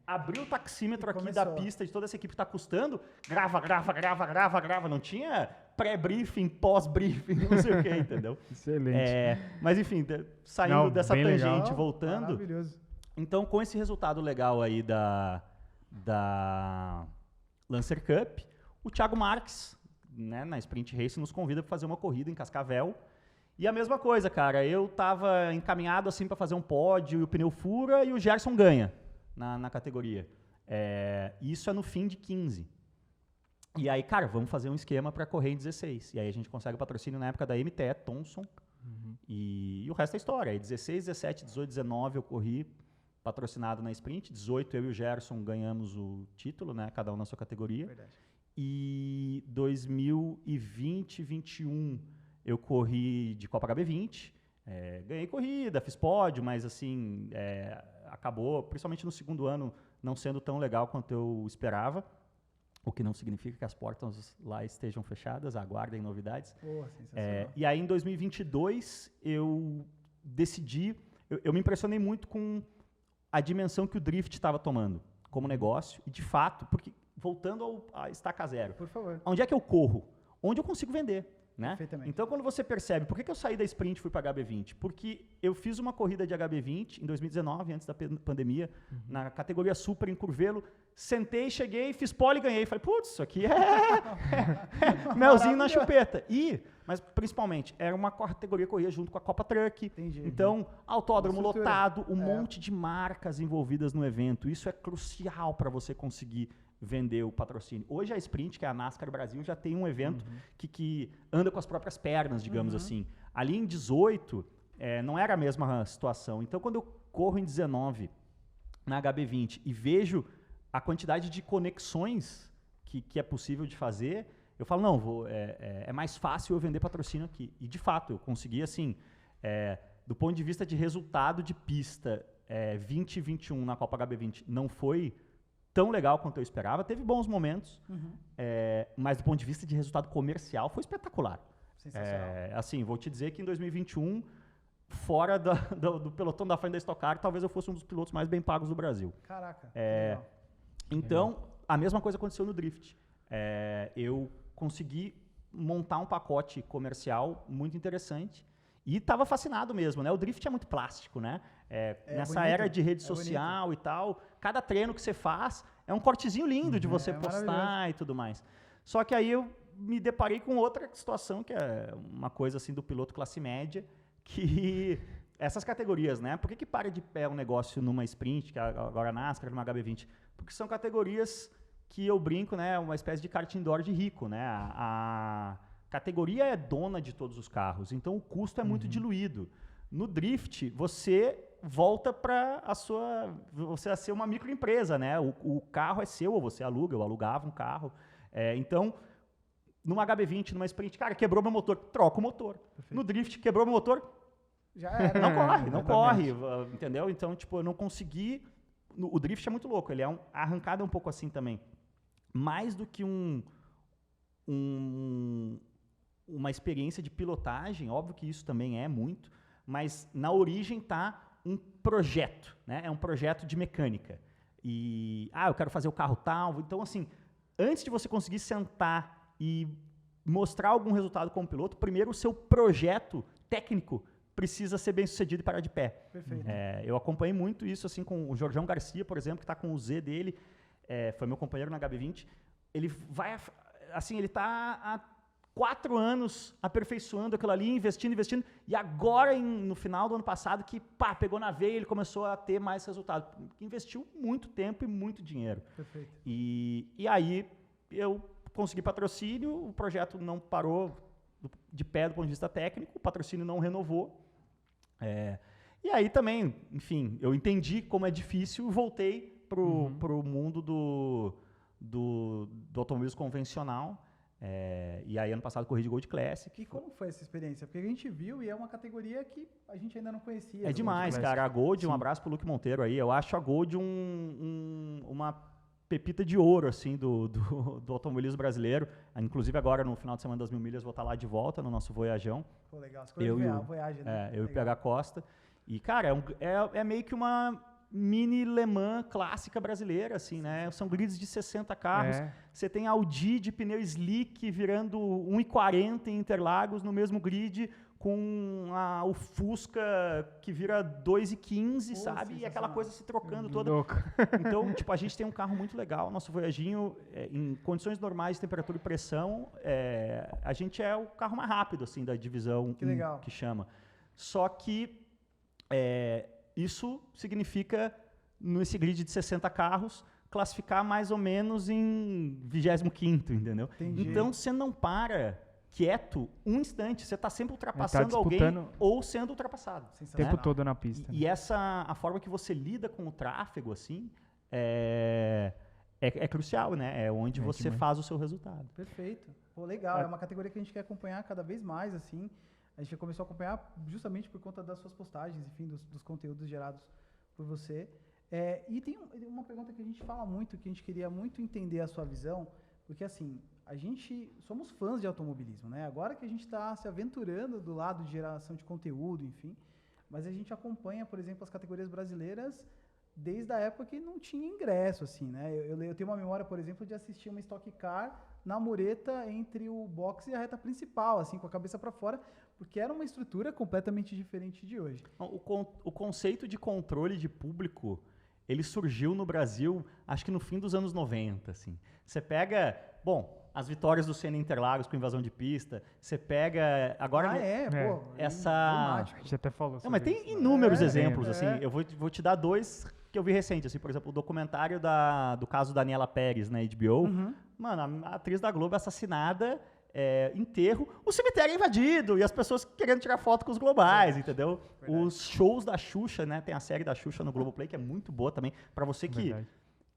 abrir o taxímetro aqui da pista de toda essa equipe que tá custando, grava. Não tinha pré-briefing, pós-briefing, não sei o que, entendeu? Excelente. Mas enfim, saindo dessa tangente, legal, voltando. Maravilhoso. Então, com esse resultado legal aí da Lancer Cup, o Thiago Marques, né, na Sprint Race, nos convida para fazer uma corrida em Cascavel. E a mesma coisa, cara, eu tava encaminhado assim para fazer um pódio e o pneu fura e o Gerson ganha na categoria. Isso é no fim de 15. E aí, cara, vamos fazer um esquema para correr em 16. E aí a gente consegue o patrocínio na época da MTE, Thomson. E o resto é história. Aí 16, 17, 18, 19 eu corri patrocinado na Sprint. 18 eu e o Gerson ganhamos o título, né, cada um na sua categoria. Verdade. E 2020, 21... eu corri de Copa HB20, ganhei corrida, fiz pódio, mas assim, acabou, principalmente no segundo ano, não sendo tão legal quanto eu esperava, o que não significa que as portas lá estejam fechadas, aguardem novidades. Sensacional. E aí em 2022 eu decidi, eu me impressionei muito com a dimensão que o Drift estava tomando como negócio, e de fato, porque voltando a estaca zero, Por favor. onde é que eu corro? Onde eu consigo vender. Né? Então, quando você percebe, por que eu saí da Sprint e fui para HB20? Porque eu fiz uma corrida de HB20 em 2019, antes da pandemia, na categoria Super em Curvelo, sentei, cheguei, fiz pole e ganhei. Falei, putz, isso aqui é melzinho na chupeta. Mas principalmente, era uma categoria que corria junto com a Copa Truck. Entendi. Então, autódromo lotado, monte de marcas envolvidas no evento. Isso é crucial para você conseguir vender o patrocínio. Hoje a Sprint, que é a NASCAR Brasil, já tem um evento que anda com as próprias pernas, digamos assim. Ali em 18, não era a mesma situação. Então, quando eu corro em 19 na HB20 e vejo a quantidade de conexões que é possível de fazer, eu falo, não, é mais fácil eu vender patrocínio aqui. E, de fato, eu consegui, assim, do ponto de vista de resultado de pista, 2021 na Copa HB20 não foi tão legal quanto eu esperava. Teve bons momentos, mas do ponto de vista de resultado comercial foi espetacular. Sensacional. Assim, vou te dizer que em 2021, fora do pelotão da frente da Stock Car, talvez eu fosse um dos pilotos mais bem pagos do Brasil. Caraca. Então, a mesma coisa aconteceu no Drift. Eu consegui montar um pacote comercial muito interessante e estava fascinado mesmo, né? O Drift é muito plástico, né? Nessa bonito, era de rede social bonito. E tal, cada treino que você faz é um cortezinho lindo de você postar e tudo mais. Só que aí eu me deparei com outra situação, que é uma coisa assim do piloto classe média, que essas categorias, né? Por que para de pé um negócio numa Sprint, que agora a NASCAR, numa HB20? Porque são categorias que eu brinco, né? Uma espécie de kart indoor de rico, né? A categoria é dona de todos os carros, então o custo é muito diluído. No Drift, você volta para você a ser uma microempresa, né? O carro é seu, ou você aluga, eu alugava um carro. Então, numa HB20, numa Sprint, cara, quebrou meu motor, troca o motor. Perfeito. No Drift, quebrou meu motor, já era. Não corre, entendeu? Então, tipo, eu não consegui... O Drift é muito louco, ele a arrancada é um pouco assim também. Mais do que uma experiência de pilotagem, óbvio que isso também é muito, mas na origem está um projeto, né? É um projeto de mecânica. E, eu quero fazer o carro tal. Então, assim, antes de você conseguir sentar e mostrar algum resultado como piloto, primeiro o seu projeto técnico precisa ser bem sucedido e parar de pé. Perfeito. Eu acompanhei muito isso assim com o Jorjão Garcia, por exemplo, que está com o Z dele, foi meu companheiro na HB20. Ele vai, assim, ele está há 4 anos aperfeiçoando aquilo ali, investindo, e agora, no final do ano passado, que pegou na veia, ele começou a ter mais resultado. Investiu muito tempo e muito dinheiro. Perfeito. E aí eu consegui patrocínio, o projeto não parou de pé do ponto de vista técnico, o patrocínio não renovou. E aí também, enfim, eu entendi como é difícil e voltei pro mundo do automobilismo convencional. E aí, ano passado, corri de Gold Classic. E como foi essa experiência? Porque a gente viu e é uma categoria que a gente ainda não conhecia. É demais, cara. A Gold, um abraço pro Luke Monteiro aí. Eu acho a Gold uma pepita de ouro, assim, do automobilismo brasileiro. Inclusive, agora, no final de semana das 1000 milhas, vou estar lá de volta no nosso Voyageão. Pô, legal. Eu e o PH Costa. E, cara, é meio que uma mini Le Mans clássica brasileira, assim, né? São grids de 60 carros. Você tem Audi de pneu slick virando 1,40 em Interlagos no mesmo grid, com o Fusca que vira 2,15, sabe? E aquela coisa se trocando toda. Então, tipo, a gente tem um carro muito legal. Nosso Voyaginho, em condições normais de temperatura e pressão, a gente é o carro mais rápido, assim, da divisão que chama. Só que isso significa, nesse grid de 60 carros, classificar mais ou menos em 25º, entendeu? Entendi. Então, você não para quieto um instante, você está sempre ultrapassando alguém ou sendo ultrapassado. O tempo todo na pista. E a forma que você lida com o tráfego, assim, é crucial, né? É onde você faz o seu resultado. Perfeito. Pô, legal. É uma categoria que a gente quer acompanhar cada vez mais, assim. A gente começou a acompanhar justamente por conta das suas postagens, enfim, dos conteúdos gerados por você. E tem uma pergunta que a gente fala muito, que a gente queria muito entender a sua visão, porque, assim, a gente somos fãs de automobilismo, né? Agora que a gente está se aventurando do lado de geração de conteúdo, enfim, mas a gente acompanha, por exemplo, as categorias brasileiras desde a época que não tinha ingresso, assim, né? Eu tenho uma memória, por exemplo, de assistir uma Stock Car na mureta entre o box e a reta principal, assim, com a cabeça para fora, porque era uma estrutura completamente diferente de hoje. O conceito de controle de público, ele surgiu no Brasil, acho que no fim dos anos 90, assim. Você pega, as vitórias do Senna Interlagos com invasão de pista, você pega agora A gente até falou sobre mas tem isso, inúmeros exemplos, assim. Eu vou te dar 2 que eu vi recente, assim, por exemplo, o documentário do caso Daniela Pérez na HBO. Mano, a atriz da Globo assassinada, enterro, o cemitério é invadido e as pessoas querendo tirar foto com os globais, entendeu? Verdade. Os shows da Xuxa, né? Tem a série da Xuxa no Globoplay, que é muito boa também, pra você que...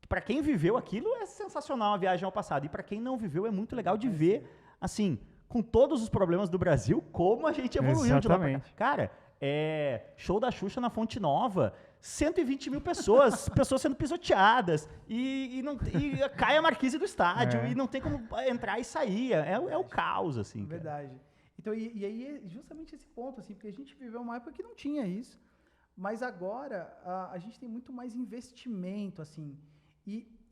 Pra quem viveu aquilo, é sensacional a viagem ao passado. E pra quem não viveu, é muito legal de ver, assim, com todos os problemas do Brasil, como a gente evoluiu de lá pra cá. Cara, show da Xuxa na Fonte Nova, 120 mil pessoas, pessoas sendo pisoteadas, e cai a marquise do estádio, e não tem como entrar e sair, é o caos, assim. Verdade. Cara. Então, e aí é justamente esse ponto, assim, porque a gente viveu uma época que não tinha isso, mas agora a gente tem muito mais investimento, assim,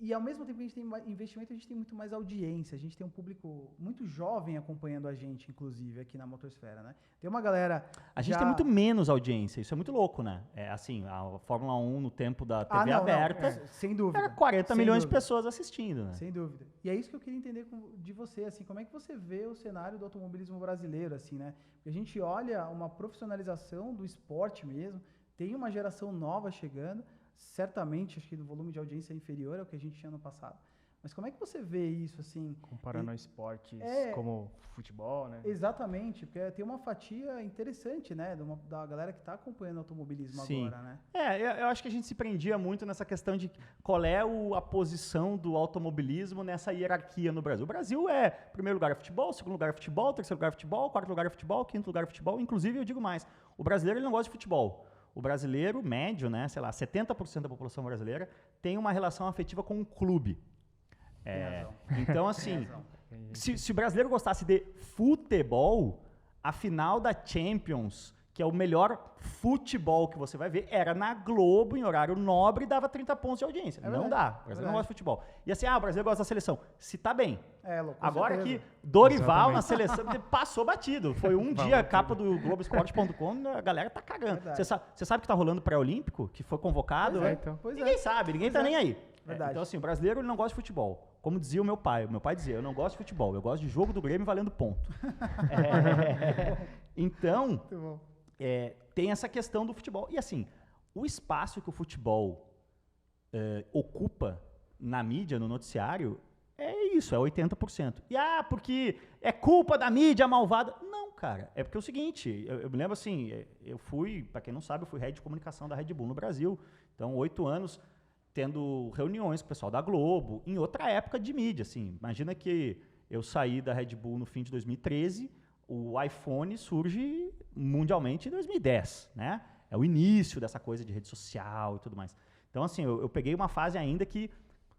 e ao mesmo tempo que a gente tem mais investimento, a gente tem muito mais audiência, a gente tem um público muito jovem acompanhando a gente, inclusive, aqui na Motosfera, né? Tem uma galera... A gente tem muito menos audiência, isso é muito louco, né? Assim, a Fórmula 1 no tempo da TV aberta, sem dúvida, era 40 milhões de pessoas assistindo, né? Sem dúvida. E é isso que eu queria entender de você, assim, como é que você vê o cenário do automobilismo brasileiro, assim, né? Porque a gente olha uma profissionalização do esporte mesmo, tem uma geração nova chegando, certamente, acho que o volume de audiência é inferior ao que a gente tinha no passado. Mas como é que você vê isso, assim? Comparando a esportes como futebol, né? Exatamente, porque tem uma fatia interessante, né? Da galera que está acompanhando o automobilismo agora, né? Eu acho que a gente se prendia muito nessa questão de qual é a posição do automobilismo nessa hierarquia no Brasil. O Brasil primeiro lugar é futebol, segundo lugar é futebol, terceiro lugar é futebol, quarto lugar é futebol, quinto lugar é futebol. Inclusive, eu digo mais, o brasileiro ele não gosta de futebol. O brasileiro médio, né, sei lá, 70% da população brasileira tem uma relação afetiva com um clube. Então, assim, se o brasileiro gostasse de futebol, a final da Champions, que é o melhor futebol que você vai ver, era na Globo, em horário nobre, e dava 30 pontos de audiência. Não dá. O Brasil não gosta de futebol. E assim, o Brasil gosta da seleção. Se tá bem. Agora que Dorival na seleção passou batido. Foi um dia, capa do Globoesporte.com, a galera tá cagando. Você sabe que tá rolando pré-olímpico, que foi convocado? Ninguém sabe, ninguém tá nem aí. Então assim, o brasileiro ele não gosta de futebol. Como dizia o meu pai dizia, eu não gosto de futebol, eu gosto de jogo do Grêmio valendo ponto. Então... tem essa questão do futebol. E assim, o espaço que o futebol ocupa na mídia, no noticiário, é isso, é 80%. E porque é culpa da mídia malvada. Não, cara, é porque é o seguinte, eu me lembro assim, eu fui, para quem não sabe, eu fui head de comunicação da Red Bull no Brasil. Então, 8 anos tendo reuniões com o pessoal da Globo, em outra época de mídia, assim. Imagina que eu saí da Red Bull no fim de 2013, o iPhone surge mundialmente em 2010, né? É o início dessa coisa de rede social e tudo mais. Então, assim, eu peguei uma fase ainda que,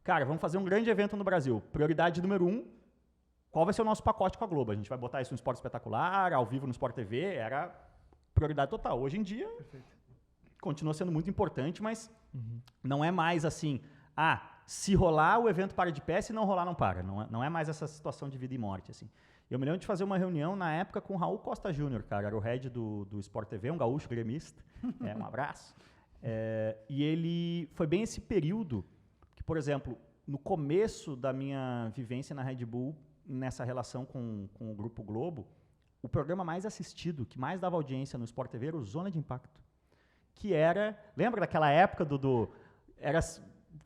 cara, vamos fazer um grande evento no Brasil. Prioridade número 1, qual vai ser o nosso pacote com a Globo? A gente vai botar isso no Esporte Espetacular, ao vivo no Sport TV, era prioridade total. Hoje em dia, continua sendo muito importante, mas não é mais assim, se rolar o evento para de pé, se não rolar não para. Não é mais essa situação de vida e morte, assim. Eu me lembro de fazer uma reunião na época com o Raul Costa Júnior, cara, era o head do Sport TV, um gaúcho gremista, um abraço. E ele, foi bem esse período que, por exemplo, no começo da minha vivência na Red Bull, nessa relação com o Grupo Globo, o programa mais assistido, que mais dava audiência no Sport TV era o Zona de Impacto, que era, lembra daquela época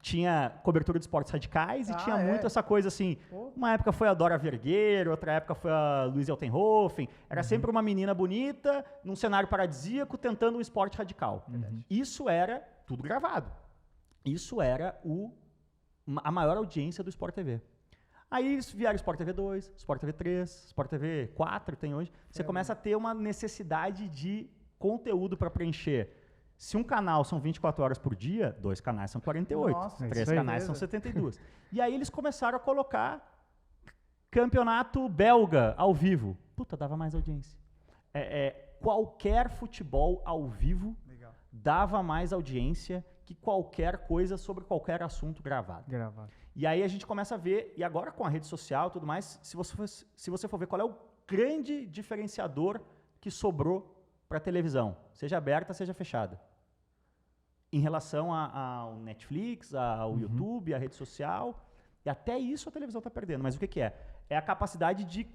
tinha cobertura de esportes radicais e tinha muito essa coisa assim, uma época foi a Dora Vergueiro, outra época foi a Luiz Eltenhofen, era sempre uma menina bonita, num cenário paradisíaco, tentando um esporte radical. Isso era tudo gravado. Isso era a maior audiência do Sport TV. Aí vieram Sport TV 2, Sport TV 3, Sport TV 4 tem hoje. Você começa a ter uma necessidade de conteúdo para preencher. Se um canal são 24 horas por dia, 2 canais são 48, Nossa, 3 canais são 72. E aí eles começaram a colocar campeonato belga ao vivo. Puta, dava mais audiência. Qualquer futebol ao vivo dava mais audiência que qualquer coisa sobre qualquer assunto gravado. E aí a gente começa a ver, e agora com a rede social e tudo mais, se você for ver qual é o grande diferenciador que sobrou para a televisão, seja aberta, seja fechada, em relação ao Netflix, ao YouTube, à rede social, e até isso a televisão está perdendo. Mas o que é? É a capacidade de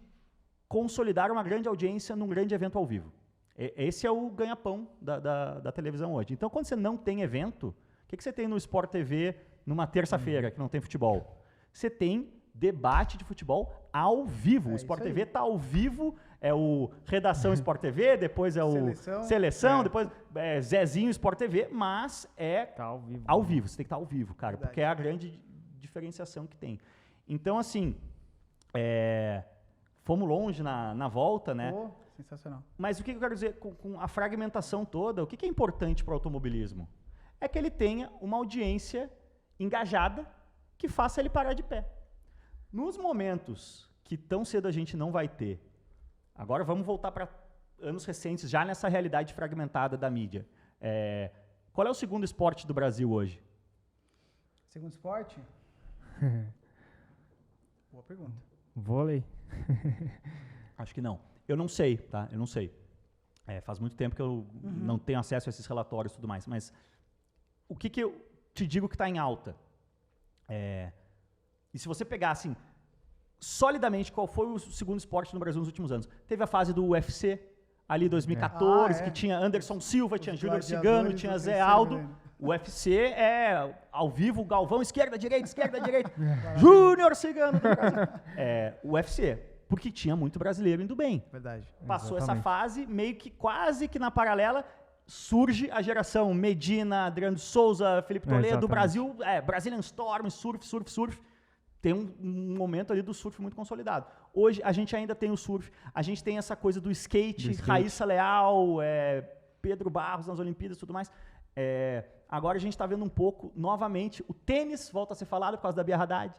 consolidar uma grande audiência num grande evento ao vivo. Esse é o ganha-pão da televisão hoje. Então, quando você não tem evento, o que você tem no Sport TV numa terça-feira, que não tem futebol? Você tem debate de futebol ao vivo. O Sport TV está ao vivo, é o Redação Sport TV, depois é o Seleção, depois é Zezinho Sport TV, mas tá ao vivo. Ao vivo, você tem que estar ao vivo, cara, porque é a grande diferenciação que tem. Então, assim, fomos longe na volta, né? Sensacional. Mas o que eu quero dizer com a fragmentação toda, o que é importante para o automobilismo? É que ele tenha uma audiência engajada que faça ele parar de pé. Nos momentos que tão cedo a gente não vai ter, agora vamos voltar para anos recentes, já nessa realidade fragmentada da mídia. Qual é o segundo esporte do Brasil hoje? Segundo esporte? Boa pergunta. Vôlei. Acho que não. Eu não sei, tá? Eu não sei. Faz muito tempo que eu não tenho acesso a esses relatórios e tudo mais, mas o que eu te digo que está em alta? E se você pegar, assim, solidamente, qual foi o segundo esporte no Brasil nos últimos anos? Teve a fase do UFC, ali em 2014, que tinha Anderson Silva, tinha Júnior Cigano, tinha Zé Aldo. O UFC é ao vivo, Galvão, esquerda, direita, Júnior Cigano do Brasil. O UFC, porque tinha muito brasileiro indo bem. Verdade. Passou essa fase, meio que quase que na paralela, surge a geração Medina, Adriano Souza, Felipe Toledo, do Brasil, Brazilian Storm, surf. Tem um momento ali do surf muito consolidado. Hoje, a gente ainda tem o surf, a gente tem essa coisa do skate. Raíssa Leal, Pedro Barros nas Olimpíadas e tudo mais. Agora a gente está vendo um pouco, novamente, o tênis volta a ser falado por causa da Bia Haddad.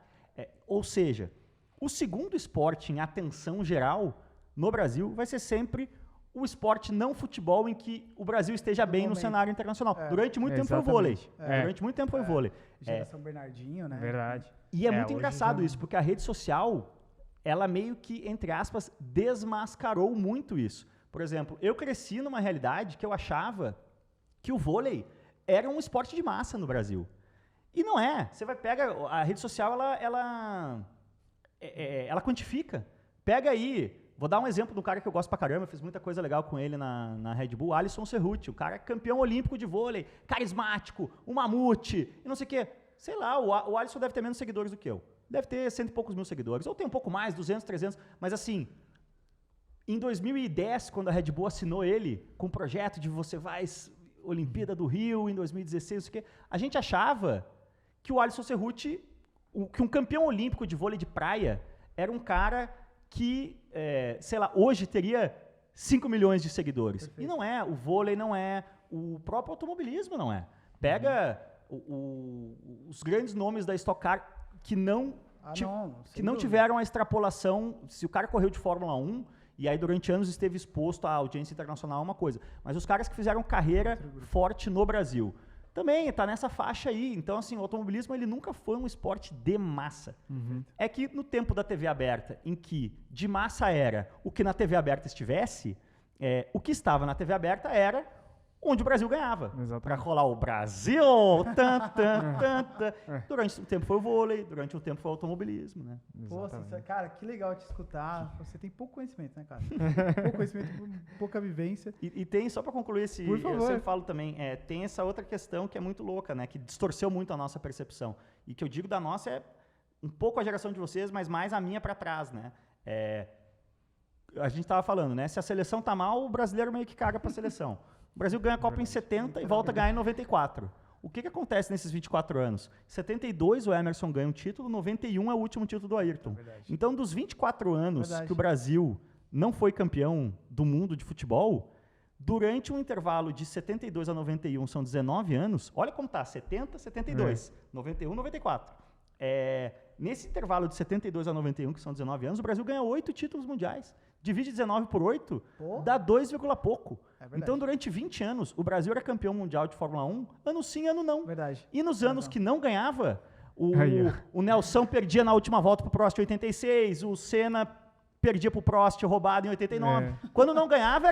Ou seja, o segundo esporte em atenção geral no Brasil vai ser sempre o esporte não futebol em que o Brasil esteja bem no cenário internacional. Durante muito tempo foi o vôlei. Durante muito tempo foi o vôlei. Geração Bernardinho, né? Verdade. E é muito engraçado isso, porque a rede social, ela meio que, entre aspas, desmascarou muito isso. Por exemplo, eu cresci numa realidade que eu achava que o vôlei era um esporte de massa no Brasil. E não é. Você vai pegar, a rede social, ela quantifica. Pega aí, vou dar um exemplo de um cara que eu gosto pra caramba, fiz muita coisa legal com ele na Red Bull, Alisson Cerruti, o cara é campeão olímpico de vôlei, carismático, um mamute, e não sei o quê. Sei lá, o Alisson deve ter menos seguidores do que eu. Deve ter 100 e poucos mil seguidores. Ou tem um pouco mais, 200, 300, mas assim, em 2010, quando a Red Bull assinou ele com o projeto de você vai Olimpíada do Rio, em 2016, não sei o quê, a gente achava que o Alisson Cerruti, que um campeão olímpico de vôlei de praia, era um cara que, sei lá, hoje teria 5 milhões de seguidores. Perfeito. E não é, o vôlei não é, o próprio automobilismo não é. Pega os grandes nomes da Stock Car que não tiveram a extrapolação. Se o cara correu de Fórmula 1 e aí durante anos esteve exposto à audiência internacional, é uma coisa. Mas os caras que fizeram carreira forte no Brasil também está nessa faixa aí. Então, assim, o automobilismo ele nunca foi um esporte de massa. É que no tempo da TV aberta, em que de massa era o que na TV aberta estivesse, o que estava na TV aberta era onde o Brasil ganhava. Para rolar o Brasil! Durante um tempo foi o vôlei, durante um tempo foi o automobilismo, né? Poxa, cara, que legal te escutar. Você tem pouco conhecimento, né, cara? Pouco conhecimento, pouca vivência. E tem, só para concluir esse... Por favor. Eu sempre falo também, tem essa outra questão que é muito louca, né? Que distorceu muito a nossa percepção. E que eu digo da nossa é um pouco a geração de vocês, mas mais a minha para trás, né? A gente estava falando, né? Se a seleção tá mal, o brasileiro meio que caga para a seleção. O Brasil ganha a Copa em 70 e volta a ganhar em 94. O que acontece nesses 24 anos? Em 72 o Emerson ganha um título, 91 é o último título do Ayrton. Então, dos 24 anos que o Brasil não foi campeão do mundo de futebol, durante um intervalo de 72 a 91, são 19 anos, olha como tá, 70, 72, 91, 94. Nesse intervalo de 72 a 91, que são 19 anos, o Brasil ganha 8 títulos mundiais. Divide 19 por 8, dá 2, pouco. Então, durante 20 anos, o Brasil era campeão mundial de Fórmula 1, ano sim, ano não. E nos anos que não ganhava, o Nelson perdia na última volta pro Prost em 86, o Senna perdia pro Prost roubado em 89. Quando não ganhava,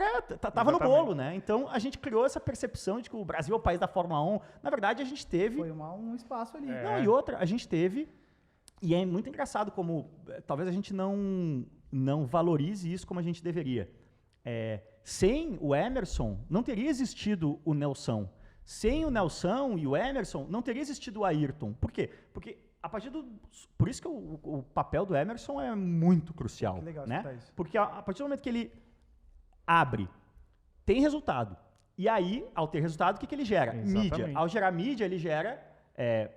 tava no bolo, né? Então, a gente criou essa percepção de que o Brasil é o país da Fórmula 1. Na verdade, a gente teve... Foi um espaço ali. Não, e outra, a gente teve... E é muito engraçado como talvez a gente não valorize isso como a gente deveria. Sem o Emerson, não teria existido o Nelson. Sem o Nelson e o Emerson, não teria existido o Ayrton. Por quê? Porque a partir por isso que o papel do Emerson é muito crucial. Que legal, né? Isso. Porque a partir do momento que ele abre, tem resultado. E aí, ao ter resultado, o que ele gera? Exatamente. Mídia. Ao gerar mídia, ele gera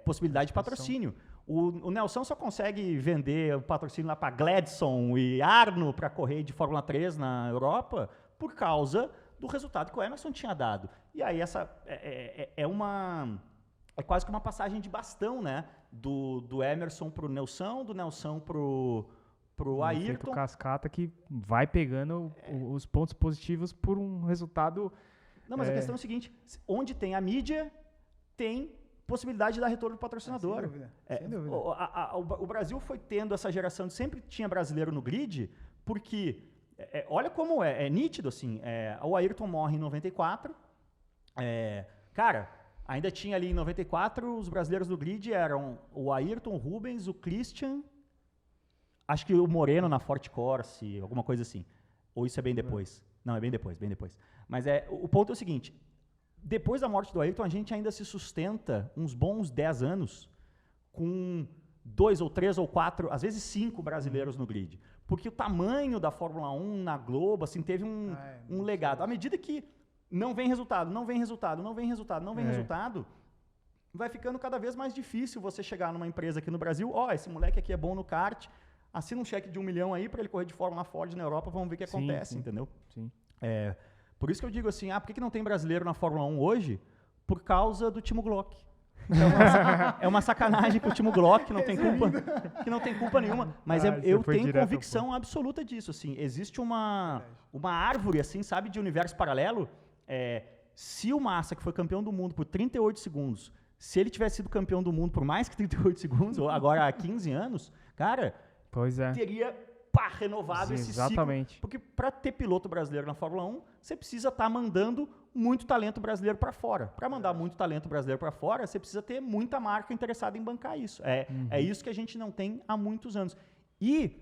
possibilidade de patrocínio. O Nelson só consegue vender o patrocínio lá para Gladson e Arno para correr de Fórmula 3 na Europa por causa do resultado que o Emerson tinha dado. E aí essa é quase que uma passagem de bastão, né? Do Emerson para o Nelson, do Nelson para o Ayrton. Cascata que vai pegando os pontos positivos por um resultado... Não, mas a questão é o seguinte, onde tem a mídia, tem possibilidade de dar retorno para o patrocinador. Sem dúvida. Sem dúvida. O Brasil foi tendo essa geração de sempre tinha brasileiro no grid, porque olha como é nítido assim. O Ayrton morre em 94. Cara, ainda tinha ali em 94 os brasileiros do grid eram o Ayrton, o Rubens, o Christian, acho que o Moreno na Forte Corse, alguma coisa assim. Ou isso é bem depois? Não, é bem depois, bem depois. Mas o ponto é o seguinte. Depois da morte do Ayrton, a gente ainda se sustenta uns bons 10 anos com 2 ou 3 ou 4, às vezes 5 brasileiros no grid. Porque o tamanho da Fórmula 1 na Globo, assim, teve um legado. À medida que não vem resultado, vai ficando cada vez mais difícil você chegar numa empresa aqui no Brasil, esse moleque aqui é bom no kart, assina um cheque de 1 milhão aí para ele correr de Fórmula Ford na Europa, vamos ver o que acontece, entendeu? Sim. Por isso que eu digo assim, por que não tem brasileiro na Fórmula 1 hoje? Por causa do Timo Glock. Então, é uma sacanagem com o Timo Glock, que não tem culpa nenhuma. Mas eu tenho convicção absoluta disso. Assim, existe uma árvore, assim, sabe, de universo paralelo. Se o Massa, que foi campeão do mundo por 38 segundos, se ele tivesse sido campeão do mundo por mais que 38 segundos, ou agora há 15 anos, cara, teria renovado esse exatamente. Ciclo. Porque para ter piloto brasileiro na Fórmula 1, você precisa estar mandando muito talento brasileiro para fora. Para mandar muito talento brasileiro para fora, você precisa ter muita marca interessada em bancar isso. É isso que a gente não tem há muitos anos. E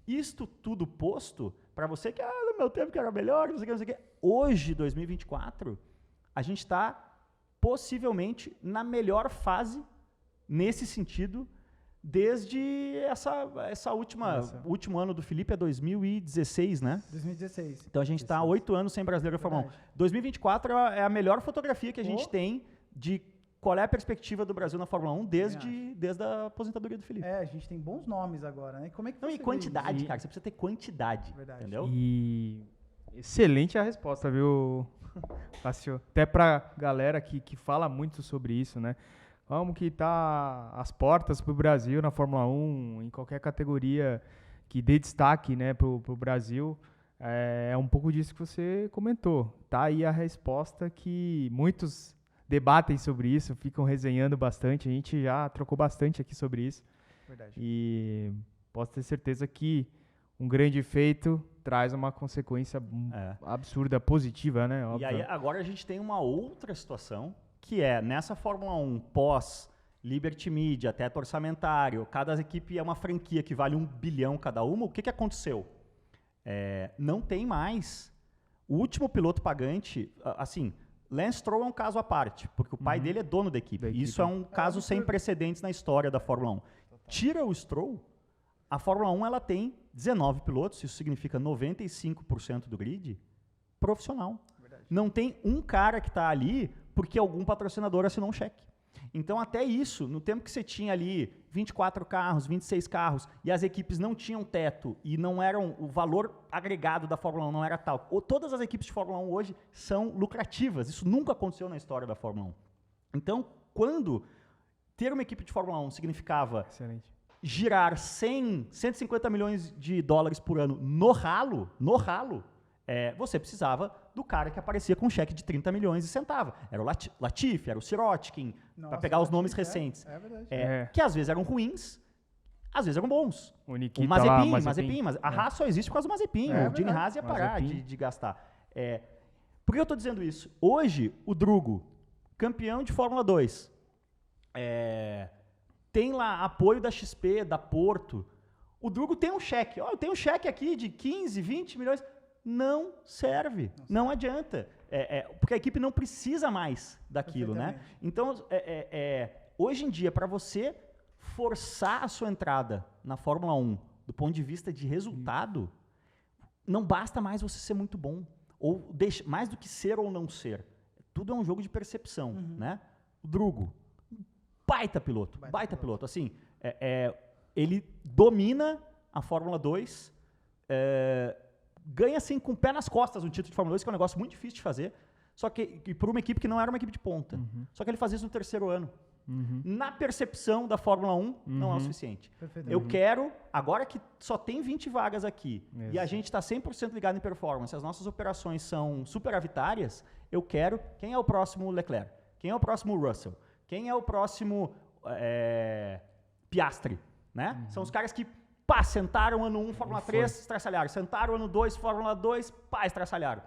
isto tudo posto, para você que, no meu tempo que era melhor, não sei o que, hoje, 2024, a gente está possivelmente na melhor fase nesse sentido desde essa último ano do Felipe, é 2016, né? 2016. Então a gente está 8 anos sem brasileiro na Fórmula 1. 2024 é a melhor fotografia que a gente tem de qual é a perspectiva do Brasil na Fórmula 1 desde a aposentadoria do Felipe. A gente tem bons nomes agora, né? Como é que e quantidade, cara, você precisa ter quantidade, entendeu? E excelente a resposta, viu, Cássio? Até pra galera que fala muito sobre isso, né? Como que tá as portas pro Brasil na Fórmula 1, em qualquer categoria que dê destaque, né, pro Brasil. É um pouco disso que você comentou. Tá aí a resposta que muitos debatem sobre isso, ficam resenhando bastante. A gente já trocou bastante aqui sobre isso. Verdade. E posso ter certeza que um grande feito traz uma consequência absurda, positiva, né? Óbvio. E aí agora a gente tem uma outra situação, que é, nessa Fórmula 1, pós Liberty Media, teto orçamentário, cada equipe é uma franquia que vale 1 bilhão cada uma, o que aconteceu? Não tem mais. O último piloto pagante, assim, Lance Stroll é um caso à parte, porque o pai dele é dono da equipe. Isso é um caso sem precedentes na história da Fórmula 1. Tira o Stroll, a Fórmula 1 ela tem 19 pilotos, isso significa 95% do grid profissional. Verdade. Não tem um cara que está ali porque algum patrocinador assinou um cheque. Então, até isso, no tempo que você tinha ali 24 carros, 26 carros, e as equipes não tinham teto, e não eram, o valor agregado da Fórmula 1 não era tal. Todas as equipes de Fórmula 1 hoje são lucrativas. Isso nunca aconteceu na história da Fórmula 1. Então, quando ter uma equipe de Fórmula 1 significava girar 150 milhões de dólares por ano no ralo, você precisava do cara que aparecia com um cheque de 30 milhões e sentava. Era o Latifi, era o Sirotkin, para pegar os nomes recentes. Que às vezes eram ruins, às vezes eram bons. O Mazepin, mas a Haas só existe por causa do Mazepin. O Gene Haas ia parar de gastar. Por que eu estou dizendo isso? Hoje, o Drugo, campeão de Fórmula 2, tem lá apoio da XP, da Porto. O Drugo tem um cheque. Eu tenho um cheque aqui de 15, 20 milhões. Não serve, não adianta, porque a equipe não precisa mais daquilo, né? Então, hoje em dia, para você forçar a sua entrada na Fórmula 1, do ponto de vista de resultado, não basta mais você ser muito bom, ou mais do que ser ou não ser. Tudo é um jogo de percepção, né? O Drugo, baita piloto. Assim, ele domina a Fórmula 2, ganha assim com o pé nas costas um título de Fórmula 2, que é um negócio muito difícil de fazer, só que por uma equipe que não era uma equipe de ponta. Só que ele fazia isso no terceiro ano. Na percepção da Fórmula 1, não é o suficiente. Eu quero, agora que só tem 20 vagas aqui, e a gente está 100% ligado em performance, as nossas operações são superavitárias, eu quero, quem é o próximo Leclerc? Quem é o próximo Russell? Quem é o próximo Piastri? Né? São os caras que sentaram ano 1, Fórmula 3, estraçalharam. Sentaram ano 2, Fórmula 2, estraçalharam.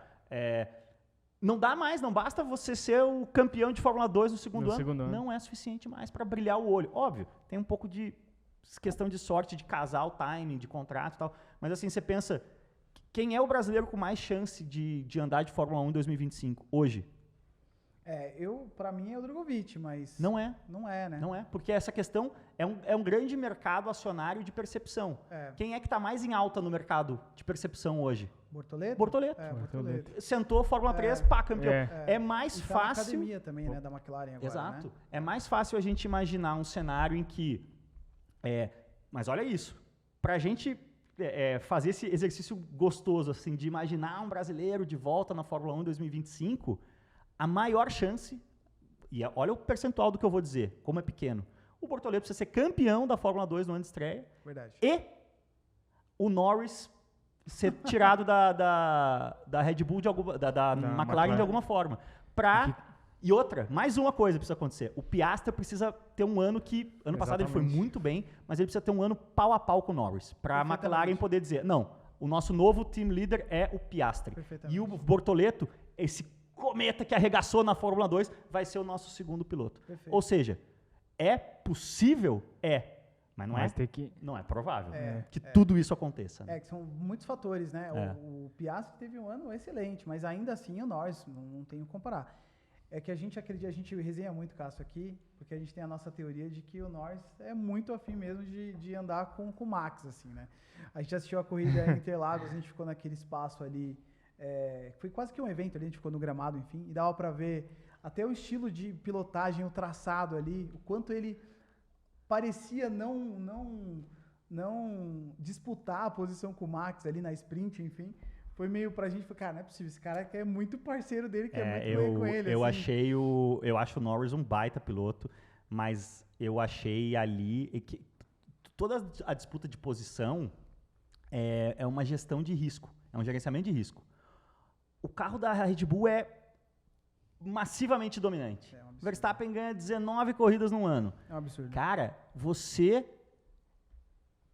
Não dá mais, não basta você ser o campeão de Fórmula 2 no segundo ano. Não é suficiente mais para brilhar o olho. Óbvio, tem um pouco de questão de sorte, de casar o timing, de contrato e tal. Mas assim, você pensa, quem é o brasileiro com mais chance de andar de Fórmula 1 em 2025, hoje? Para mim é o Drogovic, mas... Não é. Não é, né? Não é, porque essa questão é um grande mercado acionário de percepção. Quem é que está mais em alta no mercado de percepção hoje? Bortoleto. Sentou Fórmula 3, campeão. É mais e fácil... Tá na academia também, né, da McLaren agora, Exato. Né? É mais fácil a gente imaginar um cenário em que... mas olha isso, para a gente fazer esse exercício gostoso assim, de imaginar um brasileiro de volta na Fórmula 1 em 2025... A maior chance, e olha o percentual do que eu vou dizer, como é pequeno. O Bortoleto precisa ser campeão da Fórmula 2 no ano de estreia. Verdade. E o Norris ser tirado da Red Bull, da McLaren de alguma forma. E outra, mais uma coisa precisa acontecer. O Piastri precisa ter um ano que... Ano passado ele foi muito bem, mas ele precisa ter um ano pau a pau com o Norris. Para a McLaren poder dizer, não, o nosso novo team leader é o Piastri. E o Bortoleto, esse cometa que arregaçou na Fórmula 2, vai ser o nosso segundo piloto. Perfeito. Ou seja, é possível? Mas não é provável que tudo isso aconteça. Né? Que são muitos fatores, né? O Piastri teve um ano excelente, mas ainda assim o Norris, não tem o que comparar. É que a gente acredita, a gente resenha muito, Cássio, aqui, porque a gente tem a nossa teoria de que o Norris é muito afim mesmo de andar com o Max, assim, né? A gente assistiu a corrida em Interlagos, a gente ficou naquele espaço ali, foi quase que um evento ali, a gente ficou no gramado, enfim, e dava para ver até o estilo de pilotagem, o traçado ali, o quanto ele parecia não disputar a posição com o Max ali na sprint, enfim. Foi meio pra gente, cara, não é possível, esse cara que é muito parceiro dele, que é muito bem com ele. Eu acho o Norris um baita piloto, mas eu achei ali que toda a disputa de posição é uma gestão de risco, é um gerenciamento de risco. O carro da Red Bull é massivamente dominante. O Verstappen ganha 19 corridas no ano. É um absurdo. Cara, você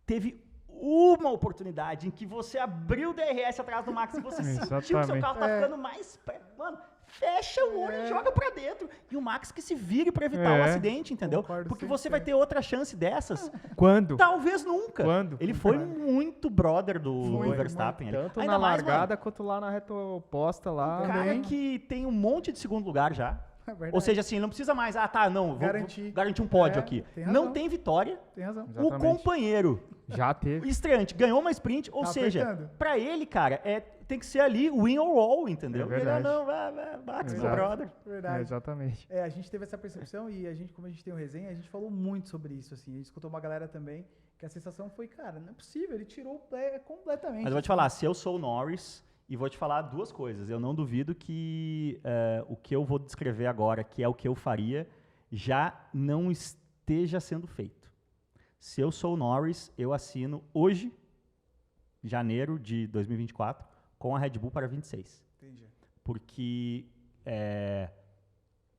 teve uma oportunidade em que você abriu o DRS atrás do Max e você sentiu que seu carro tá ficando mais perto. Mano, fecha o olho e joga pra dentro. E o Max que se vire pra evitar o acidente, entendeu? Porque você vai ter outra chance dessas. Quando? Talvez nunca. Quando? Ele foi muito brother do Verstappen. Tanto ainda na largada quanto lá na reta oposta lá. Um cara que tem um monte de segundo lugar já. Ou seja, assim, não precisa mais, vou garantir um pódio aqui. Não tem vitória. Tem razão. O companheiro já teve. Estreante, ganhou uma sprint, ou seja, pra ele, cara, tem que ser ali win or all, entendeu? É verdade. Ele Max, meu brother. Verdade. Exatamente. A gente teve essa percepção e como a gente tem o resenha, a gente falou muito sobre isso, assim. A gente escutou uma galera também, que a sensação foi, cara, não é possível, ele tirou o play completamente. Mas eu vou te falar, se eu sou o Norris, e vou te falar duas coisas, eu não duvido que o que eu vou descrever agora, que é o que eu faria, já não esteja sendo feito. Se eu sou o Norris, eu assino hoje, janeiro de 2024, com a Red Bull para 26. Entendi. Porque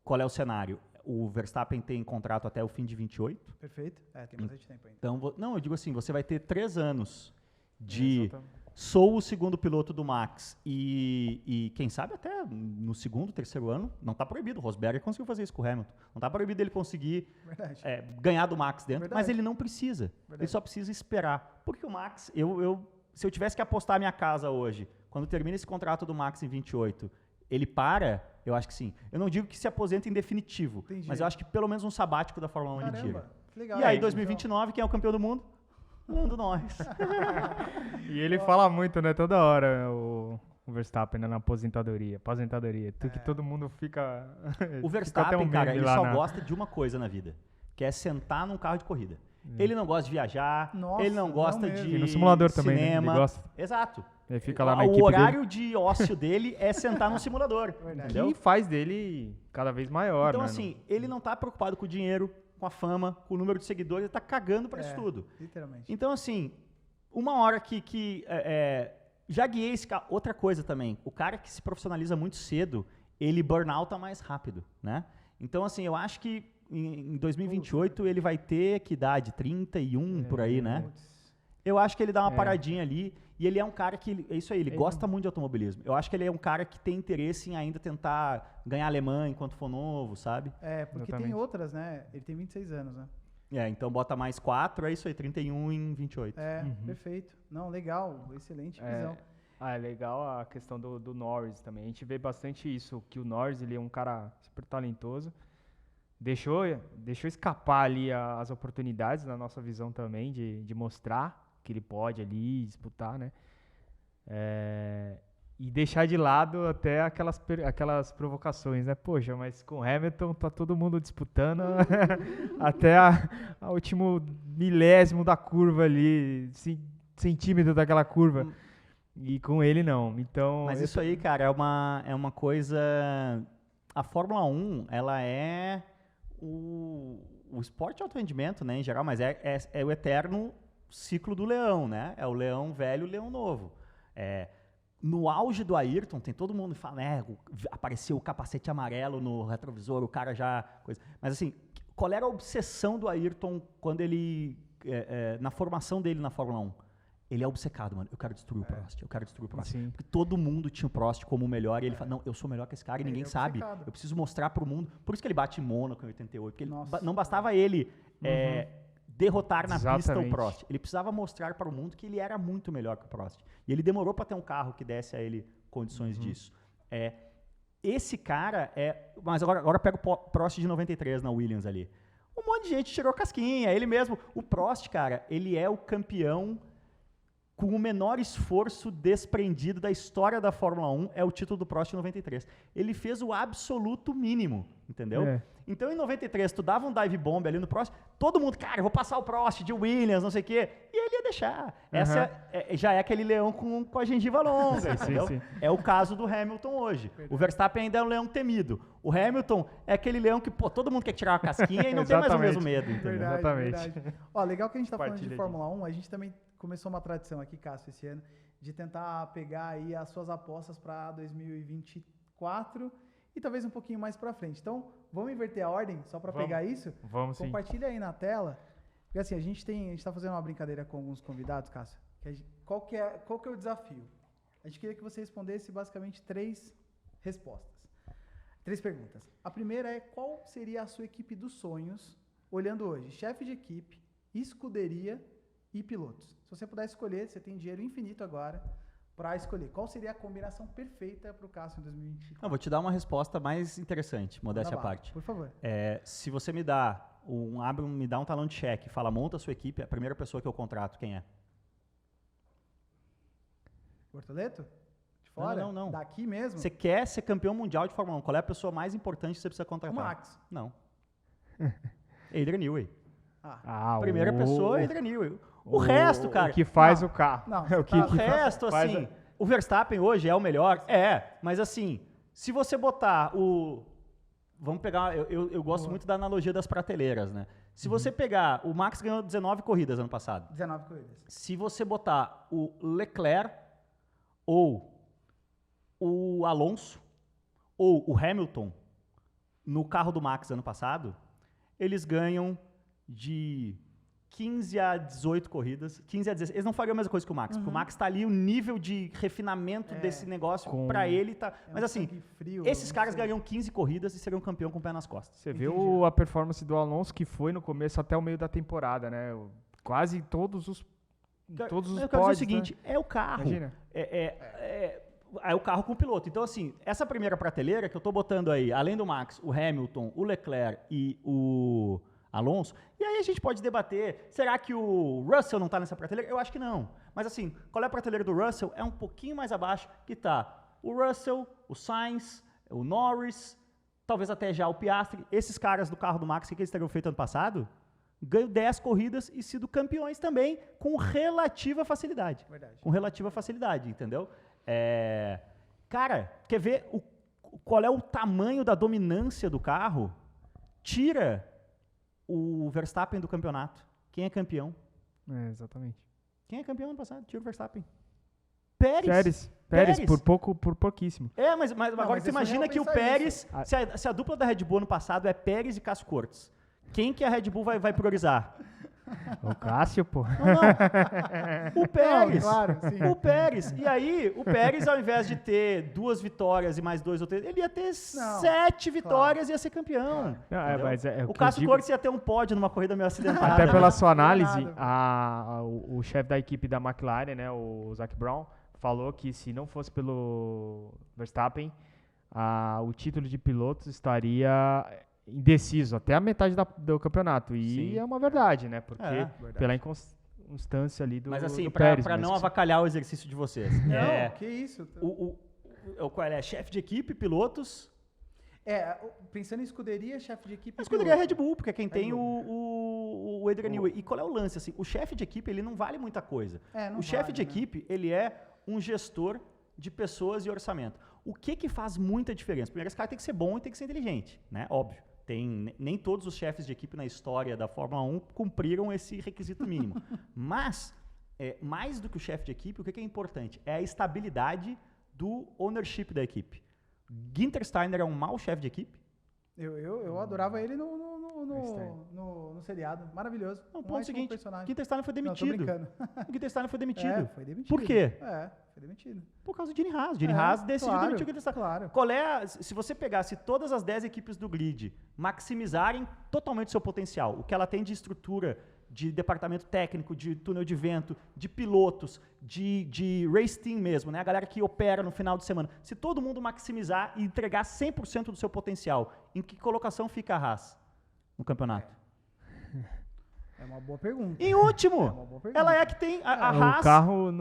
qual é o cenário? O Verstappen tem contrato até o fim de 28. Perfeito. Tem bastante tempo ainda. Então, eu digo assim, você vai ter 3 anos de... Sou o segundo piloto do Max e quem sabe até no segundo, terceiro ano, não está proibido. O Rosberg conseguiu fazer isso com o Hamilton. Não está proibido ele conseguir ganhar do Max dentro, mas ele não precisa. Ele só precisa esperar. Porque o Max, se eu tivesse que apostar a minha casa hoje, quando termina esse contrato do Max em 28, ele para, eu acho que sim. Eu não digo que se aposenta em definitivo, mas eu acho que pelo menos um sabático da Fórmula 1 ele tira. Legal, e aí, 2029, quem é o campeão do mundo? Lando Norris. E ele fala muito, né? Toda hora o Verstappen, né, na aposentadoria. Que todo mundo fica... O Verstappen, cara, ele só gosta de uma coisa na vida, que é sentar num carro de corrida. Ele não gosta de viajar, ele não gosta de e no simulador também, cinema. Né? Ele gosta. Exato. Ele fica lá na equipe o horário de ócio dele é sentar num simulador. Que faz dele cada vez maior, então, né? assim, ele não tá preocupado com o dinheiro, com a fama, com o número de seguidores, ele tá cagando pra isso tudo. Literalmente. Então, assim, uma hora já guiei esse cara. Outra coisa também, o cara que se profissionaliza muito cedo, ele burnouta mais rápido, né? Então, assim, eu acho que em 2028 ele vai ter que idade? 31, por aí, né? Eu acho que ele dá uma paradinha ali. E ele é um cara que, é isso aí, ele gosta muito de automobilismo. Eu acho que ele é um cara que tem interesse em ainda tentar ganhar alemã enquanto for novo, sabe? Porque tem outras, né? Ele tem 26 anos, né? Então bota mais 4, é isso aí, 31 em 28. Perfeito. Não, legal, excelente visão. É legal a questão do Norris também. A gente vê bastante isso, que o Norris, ele é um cara super talentoso. Deixou escapar ali as oportunidades, na nossa visão também, de mostrar que ele pode ali disputar, né? E deixar de lado até aquelas provocações, né? Poxa, mas com o Hamilton tá todo mundo disputando até a último milésimo da curva ali, centímetro daquela curva. E com ele não. Então, mas isso aí, cara, é uma coisa... a Fórmula 1, ela é o esporte de alto rendimento, né, em geral, mas é o eterno ciclo do leão, né? É o leão velho e o leão novo. No auge do Ayrton, tem todo mundo que fala, apareceu o capacete amarelo no retrovisor, o cara já... Mas assim, qual era a obsessão do Ayrton quando ele... na formação dele na Fórmula 1? Ele é obcecado, mano. Eu quero destruir o Prost, eu quero destruir o Prost. Sim. Porque todo mundo tinha o Prost como o melhor e ele fala, não, eu sou melhor que esse cara e ninguém sabe. Eu preciso mostrar pro mundo. Por isso que ele bate em Mônaco em 88, porque não bastava ele derrotar na pista o Prost. Ele precisava mostrar para o mundo que ele era muito melhor que o Prost. E ele demorou para ter um carro que desse a ele condições disso. Esse cara Mas agora pega o Prost de 93 na Williams ali. Um monte de gente tirou casquinha, ele mesmo. O Prost, cara, ele é o campeão com o menor esforço desprendido da história da Fórmula 1, é o título do Prost em 93. Ele fez o absoluto mínimo, entendeu? Então, em 93, tu dava um dive bomb ali no Prost, todo mundo, cara, eu vou passar o Prost de Williams, não sei o quê, e ele ia deixar. Essa já é aquele leão com a gengiva longa, entendeu? Sim. É o caso do Hamilton hoje. Verdade. O Verstappen ainda é um leão temido. O Hamilton é aquele leão que, todo mundo quer tirar uma casquinha e não tem mais o mesmo medo, entendeu? Verdade. Ó, legal que a gente tá falando de Fórmula 1, a gente também começou uma tradição aqui, Cássio, esse ano, de tentar pegar aí as suas apostas para 2024 e talvez um pouquinho mais para frente. Então, vamos inverter a ordem só para pegar isso? Vamos, Compartilha aí na tela. Porque assim, a gente tá fazendo uma brincadeira com alguns convidados, Cássio. Qual que é o desafio? A gente queria que você respondesse basicamente 3 respostas. 3 perguntas. A primeira é, qual seria a sua equipe dos sonhos, olhando hoje, chefe de equipe, escuderia e pilotos? Se você puder escolher, você tem dinheiro infinito agora para escolher. Qual seria a combinação perfeita para o Cássio em 2024? Vou te dar uma resposta mais interessante, modéstia à parte. Por favor. Se você me dá um talão de cheque e fala, monta a sua equipe, a primeira pessoa que eu contrato, quem é? Bortoleto? De fora? Não. Daqui mesmo? Você quer ser campeão mundial de Fórmula 1, qual é a pessoa mais importante que você precisa contratar? O Max. Não. Adrian Newey. Primeira pessoa, Adrian Newey. O resto, cara... O que faz o carro. Não, o resto, assim... O Verstappen hoje é o melhor? Mas assim, se você botar o... Vamos pegar... Eu gosto muito da analogia das prateleiras, né? Se você pegar... O Max ganhou 19 corridas ano passado. 19 corridas. Se você botar o Leclerc ou o Alonso ou o Hamilton no carro do Max ano passado, eles ganham de 15 a 18 corridas, 15 a 16. Eles não fariam a mesma coisa que o Max, porque o Max tá ali, o nível de refinamento desse negócio para ele tá... Mas assim, frio, esses caras ganhariam 15 corridas e seriam campeão com o pé nas costas. Você viu a performance do Alonso, que foi no começo até o meio da temporada, né? Quase todos os pódios, eu quero dizer o seguinte, né? É o carro. Imagina. É o carro com o piloto. Então, assim, essa primeira prateleira que eu tô botando aí, além do Max, o Hamilton, o Leclerc e o Alonso, e aí a gente pode debater, será que o Russell não está nessa prateleira? Eu acho que não. Mas assim, qual é a prateleira do Russell? É um pouquinho mais abaixo, que tá o Russell, o Sainz, o Norris, talvez até já o Piastri. Esses caras do carro do Max, o que eles teriam feito ano passado? Ganham 10 corridas e sido campeões também com relativa facilidade. Verdade. Com relativa facilidade, entendeu? Cara, quer ver qual é o tamanho da dominância do carro? Tira o Verstappen do campeonato. Quem é campeão? Exatamente. Quem é campeão ano passado? Tira o Verstappen. Pérez, por pouquíssimo. Mas agora você imagina que o Pérez, se a dupla da Red Bull ano passado é Pérez e Cássio Cortes, quem que a Red Bull vai priorizar? O Cássio, pô. Não. O Pérez. Não, claro, sim. O Pérez. E aí, o Pérez, ao invés de ter 2 vitórias e mais 2 ou 3, ele ia ter 7 vitórias e ia ser campeão. Não, mas o Cássio Cortes ia ter um pódio numa corrida meio acidentada. Até pela sua análise, o chefe da equipe da McLaren, né, o Zac Brown, falou que se não fosse pelo Verstappen, o título de pilotos estaria indeciso até a metade do campeonato. E Sim. é uma verdade, né? Porque pela inconstância ali do Mas assim, Pérez. Para não avacalhar o exercício de vocês. Não, que isso. Qual é? Chefe de equipe, pilotos? Pensando em escuderia, chefe de equipe... A escuderia é a Red Bull, porque é quem tem o Adrian Newey. E qual é o lance? Assim, o chefe de equipe, ele não vale muita coisa. O chefe de equipe, ele é um gestor de pessoas e orçamento. O que faz muita diferença? Primeiro, esse cara tem que ser bom e tem que ser inteligente, né? Óbvio. Nem todos os chefes de equipe na história da Fórmula 1 cumpriram esse requisito mínimo. Mas, mais do que o chefe de equipe, o que é importante? É a estabilidade do ownership da equipe. Günther Steiner é um mau chefe de equipe? Eu adorava ele no seriado. Maravilhoso. Não, ponto seguinte, Günther Steiner foi demitido. Não, tô brincando. O Günther Steiner foi demitido. Foi demitido. Por quê? Foi demitido. Por causa do Gene Haas. Gene Haas decidiu demitir o Günther Steiner. Claro. Se você pegasse todas as 10 equipes do grid, maximizarem totalmente o seu potencial, o que ela tem de estrutura, de departamento técnico, de túnel de vento, de pilotos, de race team mesmo, né? A galera que opera no final de semana. Se todo mundo maximizar e entregar 100% do seu potencial, em que colocação fica a Haas no campeonato? É uma boa pergunta. Em último, ela é a que tem a Haas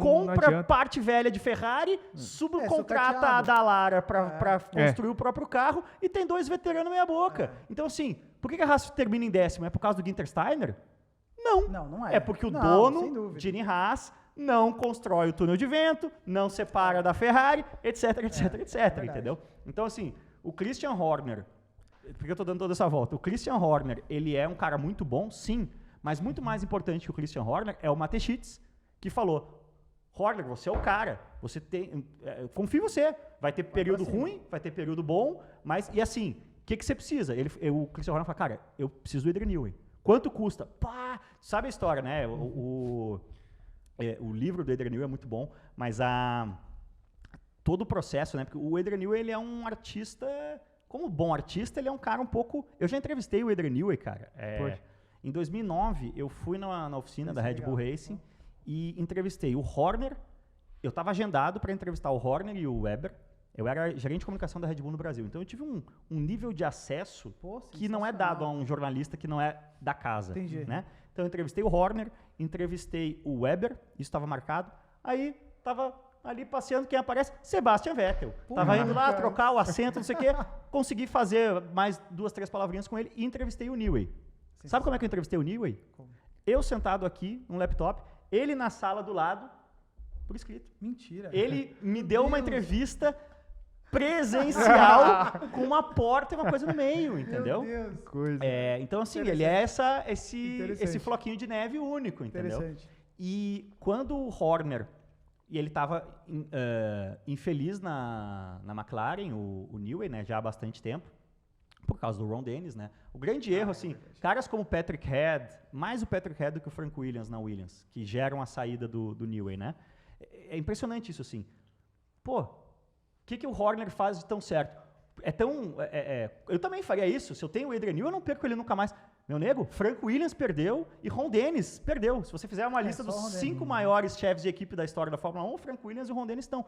compra parte velha de Ferrari, subcontrata a Dallara para construir o próprio carro e tem 2 veteranos meia boca. Então assim, por que a Haas termina em 10º? É por causa do Günther Steiner? Não é. É porque o dono, Gene Haas, não constrói o túnel de vento, não separa da Ferrari, etc, entendeu? Então, assim, o Christian Horner, por que eu estou dando toda essa volta? O Christian Horner, ele é um cara muito bom, sim, mas muito mais importante que o Christian Horner é o Mateschitz, que falou, Horner, você é o cara, você tem, confio em você, vai ter período ruim, vai ter período bom, mas, e assim, o que você precisa? O Christian Horner fala, cara, eu preciso do Adrian Newey. Quanto custa? Pá! Sabe a história, né? O livro do Adrian Newey é muito bom, mas todo o processo, né? Porque o Adrian Newey, ele é um artista, como bom artista, ele é um cara um pouco... Eu já entrevistei o Adrian Newey, cara. Em 2009, eu fui na oficina da Red Bull Racing e entrevistei o Horner. Eu estava agendado para entrevistar o Horner e o Webber. Eu era gerente de comunicação da Red Bull no Brasil. Então, eu tive um nível de acesso que não é dado a um jornalista que não é da casa. Entendi. Né? Então, eu entrevistei o Horner, entrevistei o Weber, isso estava marcado. Aí, estava ali passeando, quem aparece? Sebastian Vettel. Estava indo lá trocar o assento, não sei o quê. Consegui fazer mais 2, 3 palavrinhas com ele e entrevistei o Newey. Sabe como é que eu entrevistei o Newey? Eu sentado aqui, no laptop, ele na sala do lado, por escrito. Mentira. Ele me deu uma entrevista presencial com uma porta e uma coisa no meio, entendeu? Meu Deus. Coisa. Então, assim, ele é esse floquinho de neve único, entendeu? E quando o Horner, e ele estava infeliz na McLaren, o Newey, né, já há bastante tempo, por causa do Ron Dennis, né? O grande erro, assim, caras como o Patrick Head, mais o Patrick Head do que o Frank Williams na Williams, que geram a saída do Newey, né? É impressionante isso, assim. Pô, o que o Horner faz de tão certo? Eu também faria isso. Se eu tenho o Adrian Newey, eu não perco ele nunca mais. Meu nego, Frank Williams perdeu e Ron Dennis perdeu. Se você fizer uma lista dos 5 maiores chefes de equipe da história da Fórmula 1, o Frank Williams e o Ron Dennis estão.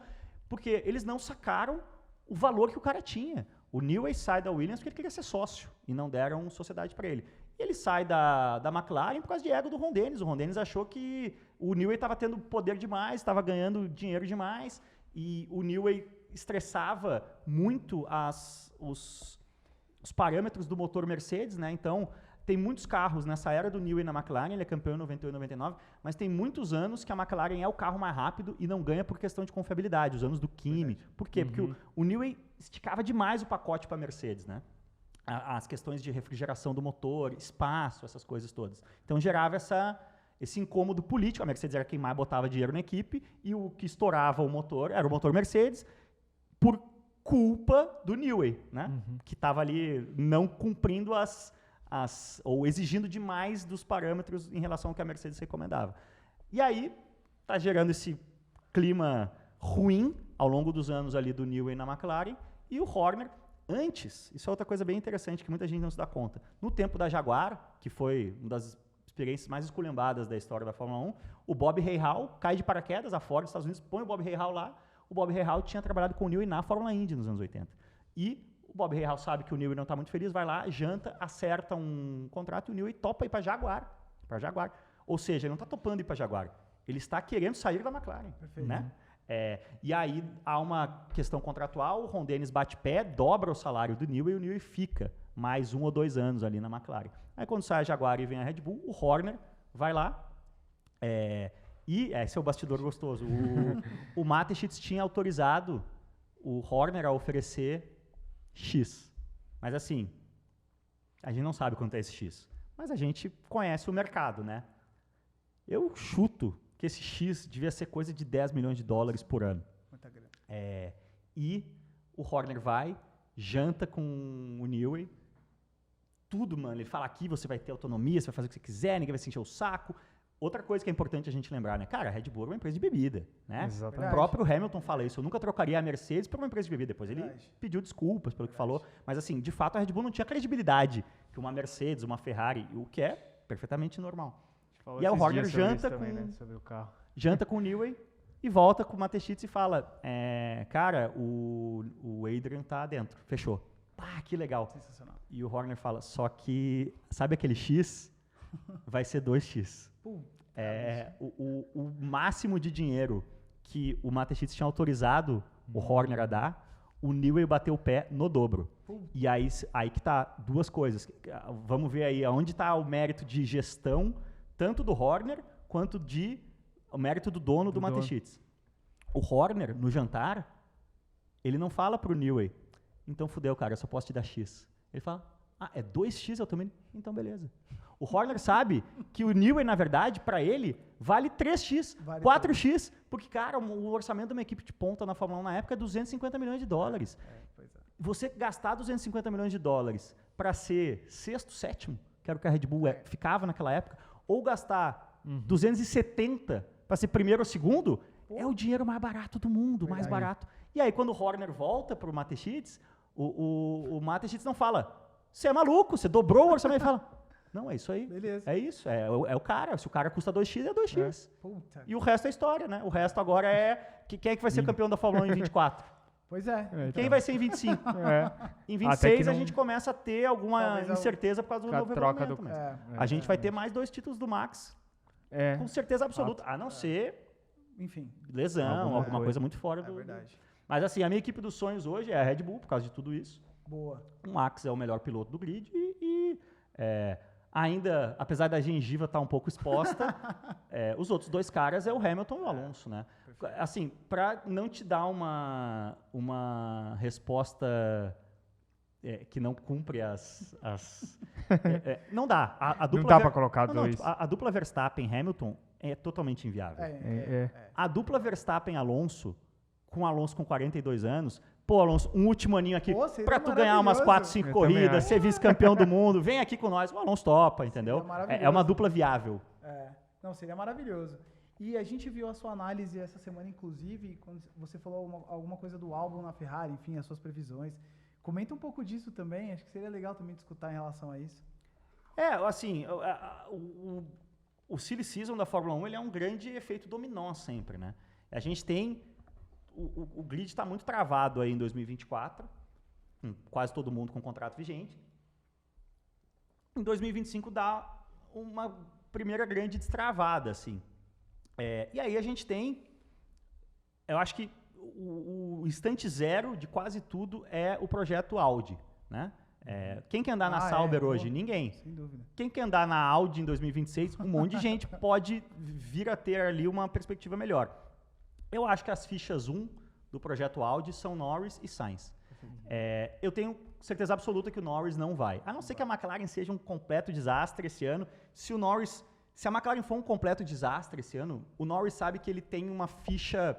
Porque eles não sacaram o valor que o cara tinha. O Newey sai da Williams porque ele queria ser sócio e não deram sociedade para ele. E ele sai da McLaren por causa de ego do Ron Dennis. O Ron Dennis achou que o Newey estava tendo poder demais, estava ganhando dinheiro demais e o Newey estressava muito os parâmetros do motor Mercedes, né? Então, tem muitos carros nessa era do Newey na McLaren, ele é campeão em 98 e 99, mas tem muitos anos que a McLaren é o carro mais rápido e não ganha por questão de confiabilidade, os anos do Kimi. Por quê? Porque o Newey esticava demais o pacote para a Mercedes, né? As questões de refrigeração do motor, espaço, essas coisas todas. Então, gerava esse incômodo político. A Mercedes era quem mais botava dinheiro na equipe e o que estourava o motor era o motor Mercedes, por culpa do Newey, né? Que estava ali não cumprindo ou exigindo demais dos parâmetros em relação ao que a Mercedes recomendava. E aí, está gerando esse clima ruim ao longo dos anos ali do Newey na McLaren, e o Horner, antes, isso é outra coisa bem interessante que muita gente não se dá conta, no tempo da Jaguar, que foi uma das experiências mais esculhambadas da história da Fórmula 1, o Bob Rahal cai de paraquedas, a Ford dos Estados Unidos põe o Bob Rahal lá. O Bob Rahal tinha trabalhado com o Newey na Fórmula Indy nos anos 80. E o Bob Rahal sabe que o Newey não está muito feliz, vai lá, janta, acerta um contrato e o Newey topa ir para Jaguar. Ou seja, ele não está topando ir para Jaguar. Ele está querendo sair da McLaren. Perfeito. Né? E aí há uma questão contratual, o Ron Dennis bate pé, dobra o salário do Newey e o Newey fica mais 1 ou 2 anos ali na McLaren. Aí quando sai a Jaguar e vem a Red Bull, o Horner vai lá, e esse é o bastidor gostoso. O Mateschitz tinha autorizado o Horner a oferecer X. Mas assim, a gente não sabe quanto é esse X. Mas a gente conhece o mercado, né? Eu chuto que esse X devia ser coisa de 10 milhões de dólares por ano. Muita grana. E o Horner vai, janta com o Newey, tudo, mano. Ele fala aqui, você vai ter autonomia, você vai fazer o que você quiser, ninguém vai se encher o saco. Outra coisa que é importante a gente lembrar, né? Cara, a Red Bull é uma empresa de bebida, né? Exatamente. O próprio Hamilton fala isso. Eu nunca trocaria a Mercedes por uma empresa de bebida. Depois ele pediu desculpas pelo que falou. Mas, assim, de fato, a Red Bull não tinha credibilidade que uma Mercedes, uma Ferrari, o que é perfeitamente normal. E aí o Horner janta com, né, sobre o carro. Janta com o Newey e volta com o Mateschitz e fala, cara, o Adrian tá dentro, fechou. Ah, que legal. Sensacional. E o Horner fala, só que, sabe aquele X? Vai ser 2X. O máximo de dinheiro que o Mateschitz tinha autorizado o Horner a dar, o Newey bateu o pé no dobro. E aí que tá duas coisas. Vamos ver aí aonde está o mérito de gestão, tanto do Horner, quanto o mérito do dono do Mateschitz. O Horner, no jantar, ele não fala pro Newey, então fudeu, cara, eu só posso te dar X. Ele fala, é 2X eu também? Então beleza. O Horner sabe que o Newey, na verdade, para ele, vale 3X, 4X, porque, cara, o orçamento de uma equipe de ponta na Fórmula 1 na época é 250 milhões de dólares. Você gastar 250 milhões de dólares para ser sexto, sétimo, que era o que a Red Bull ficava naquela época, ou gastar 270 para ser primeiro ou segundo, é o dinheiro mais barato do mundo, mais barato. E aí, quando o Horner volta para o Mateschitz, o Mateschitz não fala, você é maluco, você dobrou o orçamento. Ele fala, não, é isso aí. Beleza. É isso, é o cara. Se o cara custa 2X, é 2X. Puta. E o resto é história, né? O resto agora quem é que vai ser campeão da Fórmula 1 em 24? Pois é. Quem vai ser em 25? Em 26 a gente começa a ter alguma incerteza por causa do novo regulamento. A gente vai ter mais 2 títulos do Max. Com certeza absoluta. A não ser, enfim, lesão, alguma coisa muito fora do... verdade. Mas assim, a minha equipe dos sonhos hoje é a Red Bull, por causa de tudo isso. Boa. O Max é o melhor piloto do grid e ainda, apesar da gengiva estar um pouco exposta, os outros 2 caras é o Hamilton e o Alonso, né? Assim, para não te dar uma resposta que não cumpre não dá. A dupla não dá para colocar 2. Tipo, a dupla Verstappen-Hamilton é totalmente inviável. A dupla Verstappen-Alonso, com o Alonso com 42 anos, pô, Alonso, um último aninho aqui pra tu ganhar umas 4, 5 corridas, ser vice-campeão do mundo, vem aqui com nós, o Alonso topa, entendeu? É uma dupla viável. Não, seria maravilhoso. E a gente viu a sua análise essa semana, inclusive, quando você falou alguma coisa do álbum na Ferrari, enfim, as suas previsões. Comenta um pouco disso também, acho que seria legal também discutir em relação a isso. Assim, o Silly Season da Fórmula 1 ele é um grande efeito dominó sempre, né? A gente tem... O grid está muito travado aí em 2024, quase todo mundo com contrato vigente. Em 2025 dá uma primeira grande destravada, assim. E aí a gente tem, eu acho que o instante zero de quase tudo é o projeto Audi, né? Quem quer andar na Sauber hoje? Ninguém. Sem dúvida. Quem quer andar na Audi em 2026? Um monte de gente pode vir a ter ali uma perspectiva melhor. Eu acho que as fichas 1 do projeto Audi são Norris e Sainz. Eu tenho certeza absoluta que o Norris não vai. A não ser que a McLaren seja um completo desastre esse ano. Se a McLaren for um completo desastre esse ano, o Norris sabe que ele tem uma ficha,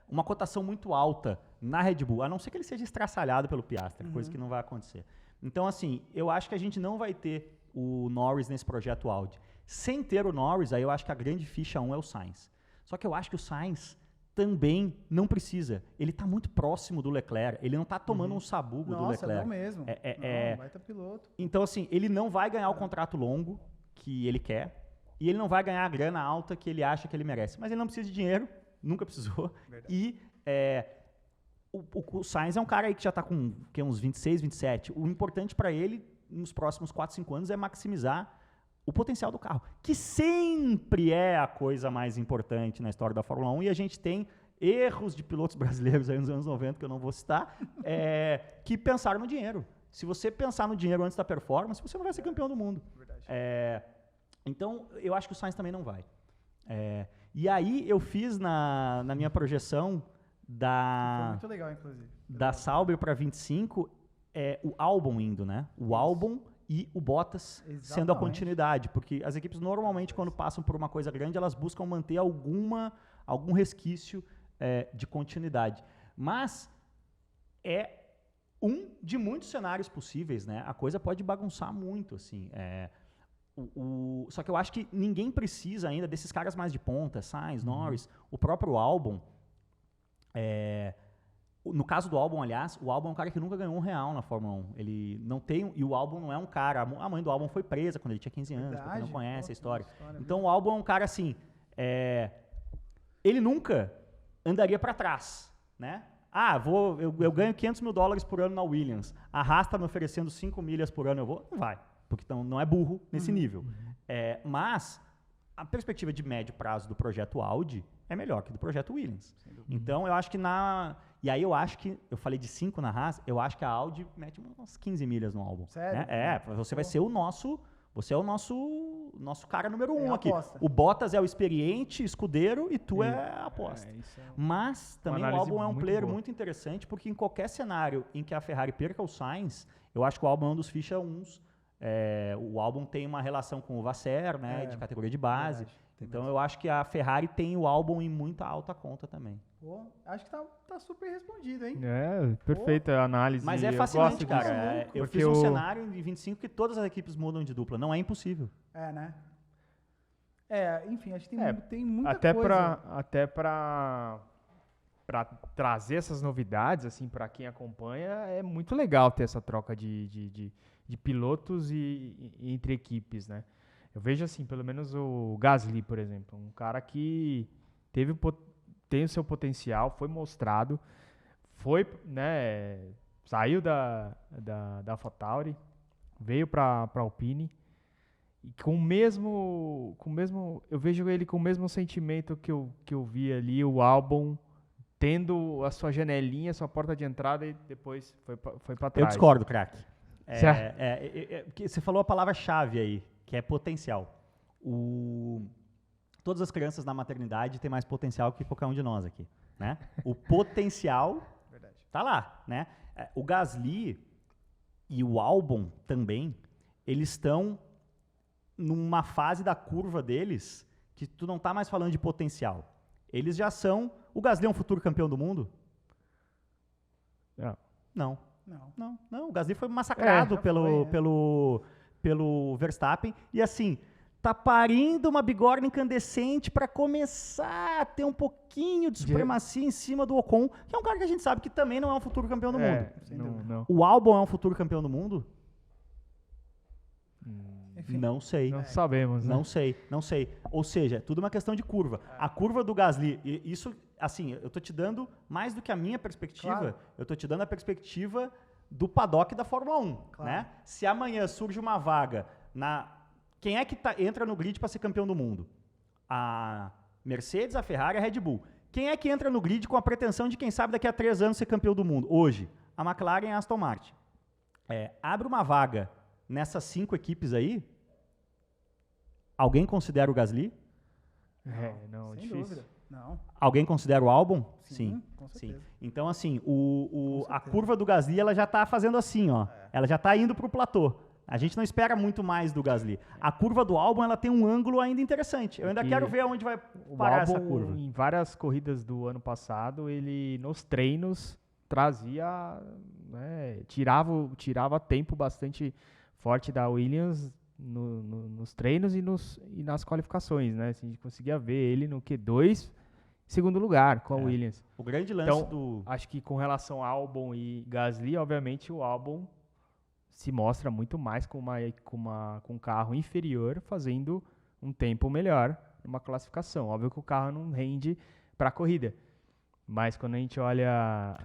uma cotação muito alta na Red Bull, a não ser que ele seja estraçalhado pelo Piastri, coisa que não vai acontecer. Então, assim, eu acho que a gente não vai ter o Norris nesse projeto Audi. Sem ter o Norris, aí eu acho que a grande ficha 1 é o Sainz. Só que eu acho que o Sainz também não precisa. Ele está muito próximo do Leclerc. Ele não está tomando um sabugo do Leclerc. Nossa, não mesmo. Não, vai ter piloto. Então, assim, ele não vai ganhar o contrato longo que ele quer e ele não vai ganhar a grana alta que ele acha que ele merece. Mas ele não precisa de dinheiro, nunca precisou. Verdade. E o Sainz é um cara aí que já está com uns 26, 27. O importante para ele, nos próximos 4, 5 anos, é maximizar o potencial do carro, que sempre é a coisa mais importante na história da Fórmula 1, e a gente tem erros de pilotos brasileiros aí nos anos 90, que eu não vou citar, que pensaram no dinheiro. Se você pensar no dinheiro antes da performance, você não vai ser campeão do mundo. Então, eu acho que o Sainz também não vai. E aí, eu fiz na minha projeção da... Foi muito legal, inclusive. Da Sauber para 25 é o Albon indo, né? O Albon e o Bottas sendo a continuidade, porque as equipes normalmente quando passam por uma coisa grande, elas buscam manter algum resquício de continuidade. Mas é um de muitos cenários possíveis, né? A coisa pode bagunçar muito, assim. Só que eu acho que ninguém precisa ainda desses caras mais de ponta, Sainz, Norris, o próprio Albon. No caso do Albon, aliás, o Albon é um cara que nunca ganhou R$1 na Fórmula 1. Ele não tem... E o Albon não é um cara... A mãe do Albon foi presa quando ele tinha 15 anos, pra quem não conhece a história. Então o Albon é um cara assim... ele nunca andaria para trás, né? Eu ganho $500 mil por ano na Williams. A Haas tá me oferecendo 5 milhas por ano, eu vou? Não vai. Porque não é burro nesse nível. Mas a perspectiva de médio prazo do projeto Audi é melhor que do projeto Williams. Então, eu acho que E aí, eu acho que... Eu falei de 5 na Haas, eu acho que a Audi mete umas 15 milhas no álbum. Sério? Né? Você vai ser o nosso... Você é o nosso cara número 1 aqui. Aposta. O Bottas é o experiente escudeiro e tu é a aposta. Mas também o Albon é um player muito interessante, porque em qualquer cenário em que a Ferrari perca o Sainz, eu acho que o Albon é um dos ficha 1s. O Albon tem uma relação com o Vasser, né, de categoria de base. Então eu acho que a Ferrari tem o Albon em muita alta conta também. Pô, acho que tá super respondido, hein? Perfeita a análise. Mas é fascinante, cara. Eu fiz um cenário em 25 que todas as equipes mudam de dupla. Não é impossível. Né? Enfim, acho que tem muita coisa. Até para trazer essas novidades, assim, para quem acompanha, é muito legal ter essa troca de pilotos e entre equipes, né? Eu vejo assim, pelo menos o Gasly, por exemplo, um cara que tem o seu potencial, foi mostrado, saiu da AlphaTauri, veio para Alpine, e eu vejo ele com o mesmo sentimento que eu vi ali, o Albon tendo a sua janelinha, sua porta de entrada e depois foi para trás. Eu discordo, craque. Você falou a palavra-chave aí, que é potencial. Todas as crianças na maternidade têm mais potencial que qualquer um de nós aqui, né? O potencial tá lá, né? O Gasly e o Albon também, eles estão numa fase da curva deles que tu não tá mais falando de potencial. Eles já são... O Gasly é um futuro campeão do mundo? Não. O Gasly foi massacrado pelo Verstappen. E assim, tá parindo uma bigorna incandescente para começar a ter um pouquinho de supremacia em cima do Ocon, que é um cara que a gente sabe que também não é um futuro campeão do mundo. Não. O Albon é um futuro campeão do mundo? Enfim. Não sei. Não sabemos, né? Não sei. Ou seja, é tudo uma questão de curva. A curva do Gasly, isso, assim, eu tô te dando mais do que a minha perspectiva, eu tô te dando a perspectiva do paddock da Fórmula 1, né? Se amanhã surge uma vaga quem é que entra no grid para ser campeão do mundo? A Mercedes, a Ferrari, a Red Bull. Quem é que entra no grid com a pretensão de, quem sabe, daqui a 3 anos ser campeão do mundo? Hoje, a McLaren e a Aston Martin. Abre uma vaga nessas 5 equipes aí, alguém considera o Gasly? Não, sem difícil. dúvida. Não. Alguém considera o Albon? Sim, com certeza. Então, assim, a curva do Gasly, ela já está fazendo assim, ó. Ela já está indo para o platô. A gente não espera muito mais do Gasly. A curva do Albon, ela tem um ângulo ainda interessante. Eu ainda quero ver onde vai parar essa curva. Em várias corridas do ano passado, ele, nos treinos, trazia, né, tirava tempo bastante forte da Williams nos treinos e nas qualificações, né? Assim, a gente conseguia ver ele no Q2, segundo lugar com a Williams. O grande lance acho que com relação ao Albon e Gasly, obviamente o Albon se mostra muito mais com um carro inferior, fazendo um tempo melhor numa classificação. Óbvio que o carro não rende para a corrida. Mas quando a gente olha...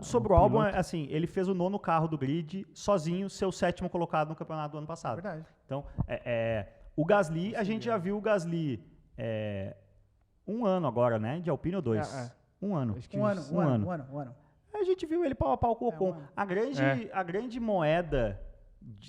Sobre o Albon, assim, ele fez o 9º carro do grid sozinho, seu 7º colocado no campeonato do ano passado. Verdade. Então, o Gasly, a gente já viu o Gasly 1 ano agora, né? De Alpine ou 2? 1 ano. Acho que um ano. A gente viu ele pau a pau com o Ocon. A grande moeda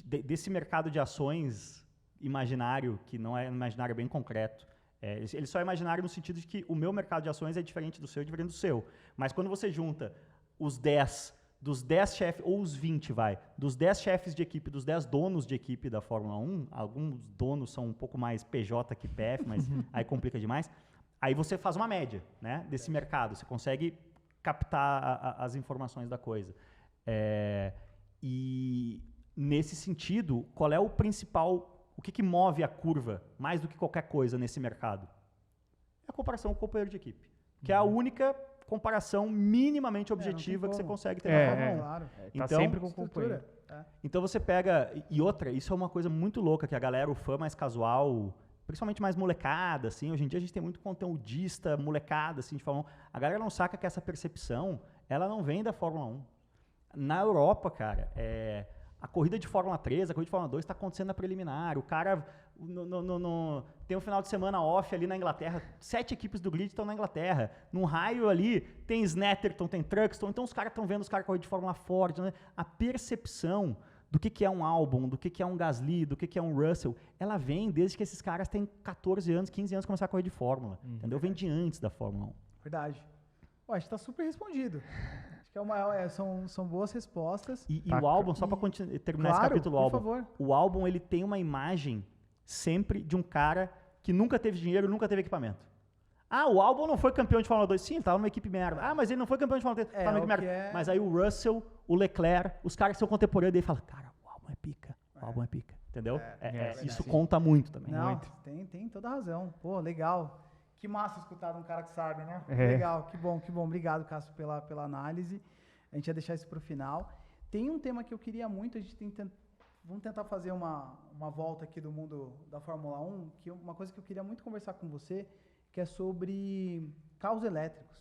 desse mercado de ações imaginário, que não é um imaginário bem concreto, Eles só imaginaram no sentido de que o meu mercado de ações é diferente do seu, diferente do seu. Mas quando você junta os 10, dos 10 chefes, ou os 20, dos 10 chefes de equipe, dos 10 donos de equipe da Fórmula 1, alguns donos são um pouco mais PJ que PF, mas aí complica demais, aí você faz uma média, né, desse mercado, você consegue captar as informações da coisa. E nesse sentido, qual é o principal... O que move a curva, mais do que qualquer coisa nesse mercado? É a comparação com o companheiro de equipe, que é a única comparação minimamente objetiva que você consegue ter na Fórmula 1. Claro. Então, tá sempre com o companheiro. Então você pega... E outra, isso é uma coisa muito louca, que a galera, o fã mais casual, principalmente mais molecada, assim, hoje em dia a gente tem muito conteudista, molecada, assim, de Fórmula 1. A galera não saca que essa percepção, ela não vem da Fórmula 1. Na Europa, cara, a corrida de Fórmula 3, a corrida de Fórmula 2 está acontecendo na preliminar. O cara tem um final de semana off ali na Inglaterra. 7 equipes do grid estão na Inglaterra. Num raio ali tem Snetterton, tem Truxton. Então os caras estão vendo os caras correr de Fórmula Ford. Né? A percepção do que é um Albon, do que é um Gasly, do que é um Russell, ela vem desde que esses caras têm 14 anos, 15 anos começar a correr de Fórmula. Entendeu? Vem de antes da Fórmula 1. Verdade. Acho que está super respondido. São boas respostas. E o álbum, só para terminar esse capítulo, por favor. O álbum ele tem uma imagem sempre de um cara que nunca teve dinheiro, nunca teve equipamento. O álbum não foi campeão de Fórmula 2. Sim, ele estava numa equipe merda. Mas ele não foi campeão de Fórmula 3. Estava numa equipe merda. Mas aí o Russell, o Leclerc, os caras que são contemporâneos dele falam, cara, o álbum é pica. O álbum é pica. Entendeu? Isso conta muito também. Não, muito. Tem toda a razão. Pô, legal. Que massa escutar de um cara que sabe, né? Legal, que bom. Obrigado, Cássio, pela análise. A gente ia deixar isso para o final. Tem um tema que eu queria muito, vamos tentar fazer uma volta aqui do mundo da Fórmula 1, que uma coisa que eu queria muito conversar com você, que é sobre carros elétricos.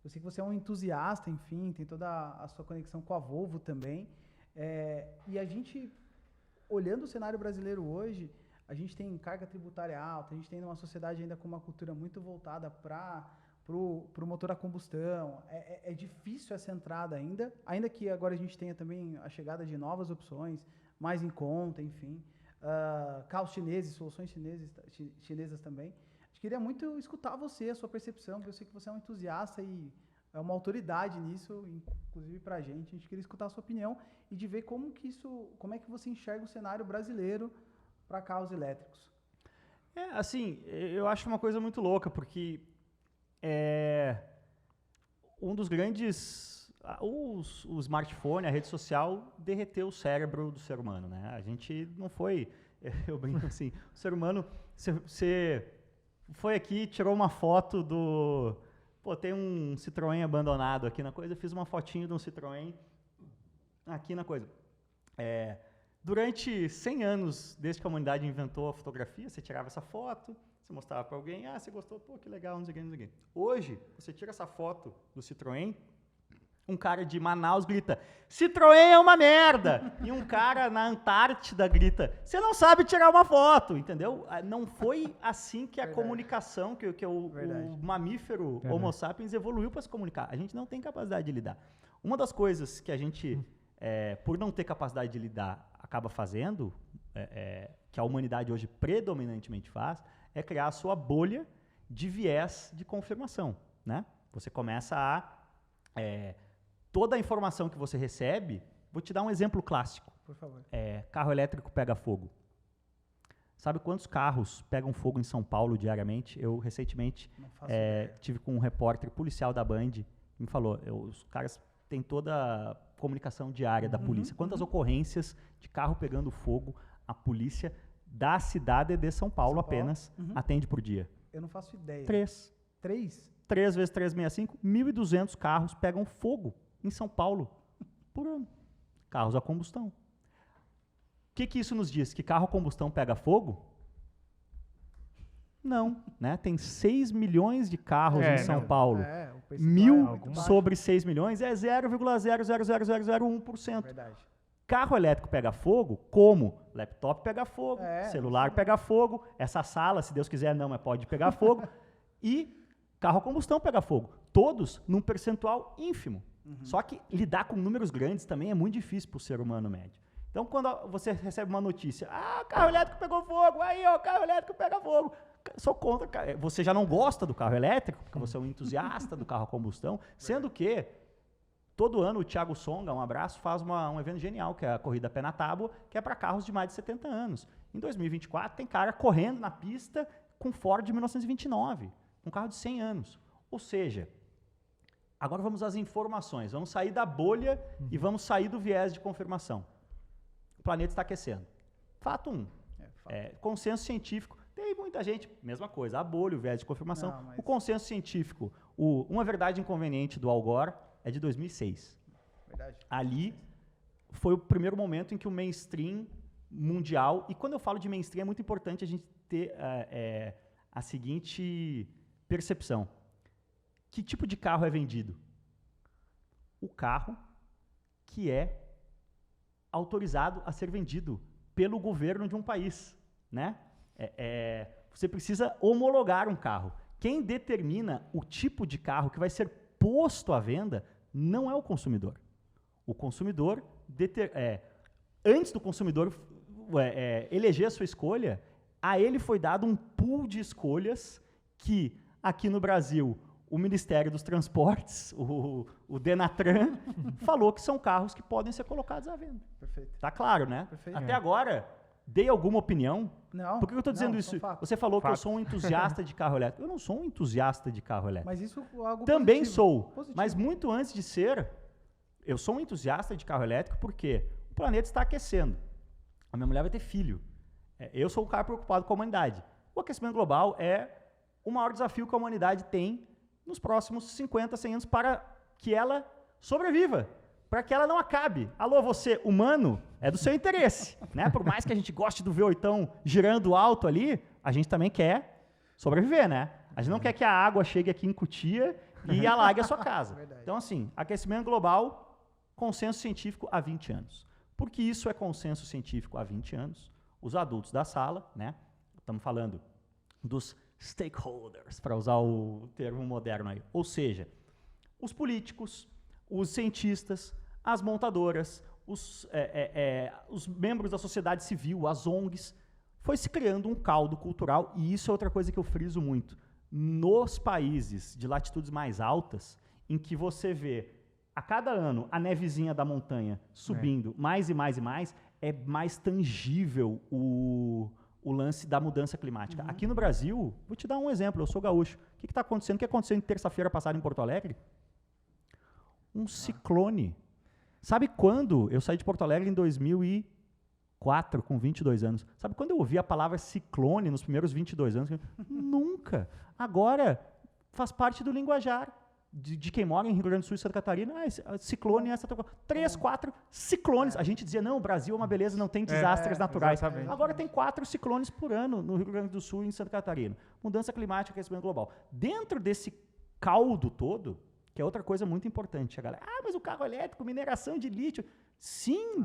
Eu sei que você é um entusiasta, enfim, tem toda a sua conexão com a Volvo também. E a gente, olhando o cenário brasileiro hoje, a gente tem carga tributária alta, a gente tem uma sociedade ainda com uma cultura muito voltada para o motor a combustão. É difícil essa entrada ainda que agora a gente tenha também a chegada de novas opções, mais em conta, enfim. Carros chineses, soluções chinesas também. A gente queria muito escutar você, a sua percepção, porque eu sei que você é um entusiasta e é uma autoridade nisso, inclusive para a gente. A gente queria escutar a sua opinião e de ver como é que você enxerga o cenário brasileiro para carros elétricos. Assim, eu acho uma coisa muito louca, porque um dos grandes... O smartphone, a rede social, derreteu o cérebro do ser humano, né? A gente não foi... Eu brinco assim, o ser humano... Você foi aqui, tirou uma foto do... tem um Citroën abandonado aqui na coisa, eu fiz uma fotinho de um Citroën aqui na coisa. Durante 100 anos, desde que a humanidade inventou a fotografia, você tirava essa foto, você mostrava para alguém, você gostou, que legal, não sei o que. Hoje, você tira essa foto do Citroën, um cara de Manaus grita, Citroën é uma merda! E um cara na Antártida grita, você não sabe tirar uma foto, entendeu? Não foi assim que a comunicação, que o mamífero Homo sapiens evoluiu para se comunicar. A gente não tem capacidade de lidar. Uma das coisas que a gente, por não ter capacidade de lidar, acaba fazendo, que a humanidade hoje predominantemente faz, é criar a sua bolha de viés de confirmação, né? Você começa a... toda a informação que você recebe, vou te dar um exemplo clássico. Por favor. Carro elétrico pega fogo. Sabe quantos carros pegam fogo em São Paulo diariamente? Eu, recentemente, tive com um repórter policial da Band, que me falou, os caras têm toda a comunicação diária da polícia. Quantas ocorrências de carro pegando fogo a polícia da cidade de São Paulo apenas atende por dia? Eu não faço ideia. 3. 3? 3 vezes 365, 1.200 carros pegam fogo em São Paulo por ano. Carros a combustão. O que isso nos diz? Que carro a combustão pega fogo? Não, né? Tem 6 milhões de carros em São Paulo. 1.000 sobre 6 milhões é 0,00001%. Verdade. Carro elétrico pega fogo, como? Laptop pega fogo, celular pega fogo, essa sala, se Deus quiser, não, mas pode pegar fogo. E carro a combustão pega fogo. Todos num percentual ínfimo. Só que lidar com números grandes também é muito difícil para o ser humano médio. Então, quando você recebe uma notícia, carro elétrico pegou fogo, aí, carro elétrico pega fogo. Sou contra. Você já não gosta do carro elétrico, porque você é um entusiasta do carro a combustão, sendo que todo ano o Thiago Songa, um abraço, faz um evento genial, que é a Corrida Pé na Tábua, que é para carros de mais de 70 anos. Em 2024 tem cara correndo na pista com Ford de 1929, um carro de 100 anos. Ou seja, agora vamos às informações, vamos sair da bolha e vamos sair do viés de confirmação. O planeta está aquecendo. Fato 1. Consenso científico. Tem muita gente, mesma coisa, a bolha, o viés de confirmação. Não, mas... O consenso científico, Uma Verdade Inconveniente do Al Gore é de 2006. Verdade. Ali foi o primeiro momento em que o mainstream mundial, e quando eu falo de mainstream é muito importante a gente ter a seguinte percepção. Que tipo de carro é vendido? O carro que é autorizado a ser vendido pelo governo de um país, né? Você precisa homologar um carro. Quem determina o tipo de carro que vai ser posto à venda não é o consumidor. O consumidor, antes do consumidor eleger a sua escolha, a ele foi dado um pool de escolhas que, aqui no Brasil, o Ministério dos Transportes, o Denatran, falou que são carros que podem ser colocados à venda. Perfeito. Tá claro, né? Perfeito. Até agora, dei alguma opinião? Não. Por que eu estou dizendo isso? Você falou que eu sou um entusiasta de carro elétrico. Eu não sou um entusiasta de carro elétrico. Mas isso é algo também positivo. Sou. Positivo. Mas muito antes de ser, eu sou um entusiasta de carro elétrico porque o planeta está aquecendo. A minha mulher vai ter filho. Eu sou um cara preocupado com a humanidade. O aquecimento global é o maior desafio que a humanidade tem nos próximos 50, 100 anos para que ela sobreviva, para que ela não acabe. Alô, você, humano, é do seu interesse, né? Por mais que a gente goste do V8 girando alto ali, a gente também quer sobreviver, né? A gente não quer que a água chegue aqui em Cotia e alague a sua casa. Então, assim, aquecimento global, consenso científico há 20 anos. Por que isso é consenso científico há 20 anos? Os adultos da sala, né? Estamos falando dos stakeholders, para usar o termo moderno aí. Ou seja, os políticos, os cientistas, as montadoras, os membros da sociedade civil, as ONGs, foi se criando um caldo cultural, e isso é outra coisa que eu friso muito. Nos países de latitudes mais altas, em que você vê a cada ano a nevezinha da montanha subindo mais e mais e mais, é mais tangível o lance da mudança climática. Aqui no Brasil, vou te dar um exemplo, eu sou gaúcho. O que está acontecendo? O que aconteceu em terça-feira passada em Porto Alegre? Um ciclone. Sabe quando? Eu saí de Porto Alegre em 2004, com 22 anos. Sabe quando eu ouvi a palavra ciclone nos primeiros 22 anos? Nunca. Agora, faz parte do linguajar de quem mora em Rio Grande do Sul e Santa Catarina. Ciclone, 3, 4 ciclones. A gente dizia, não, o Brasil é uma beleza, não tem desastres naturais. Exatamente. Agora tem 4 ciclones por ano no Rio Grande do Sul e em Santa Catarina. Mudança climática, aquecimento global. Dentro desse caldo todo, que é outra coisa muito importante, a galera, mas o carro elétrico, mineração de lítio. Sim,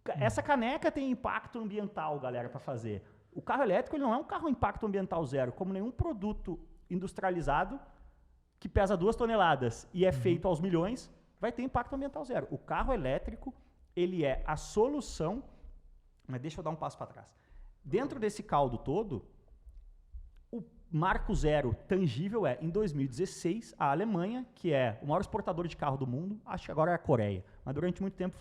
essa caneca tem impacto ambiental, galera, para fazer. O carro elétrico ele não é um carro impacto ambiental zero, como nenhum produto industrializado que pesa 2 toneladas e é feito aos milhões, vai ter impacto ambiental zero. O carro elétrico, ele é a solução, mas deixa eu dar um passo para trás. Dentro desse caldo todo, o marco zero tangível em 2016, a Alemanha, que é o maior exportador de carro do mundo, acho que agora é a Coreia, mas durante muito tempo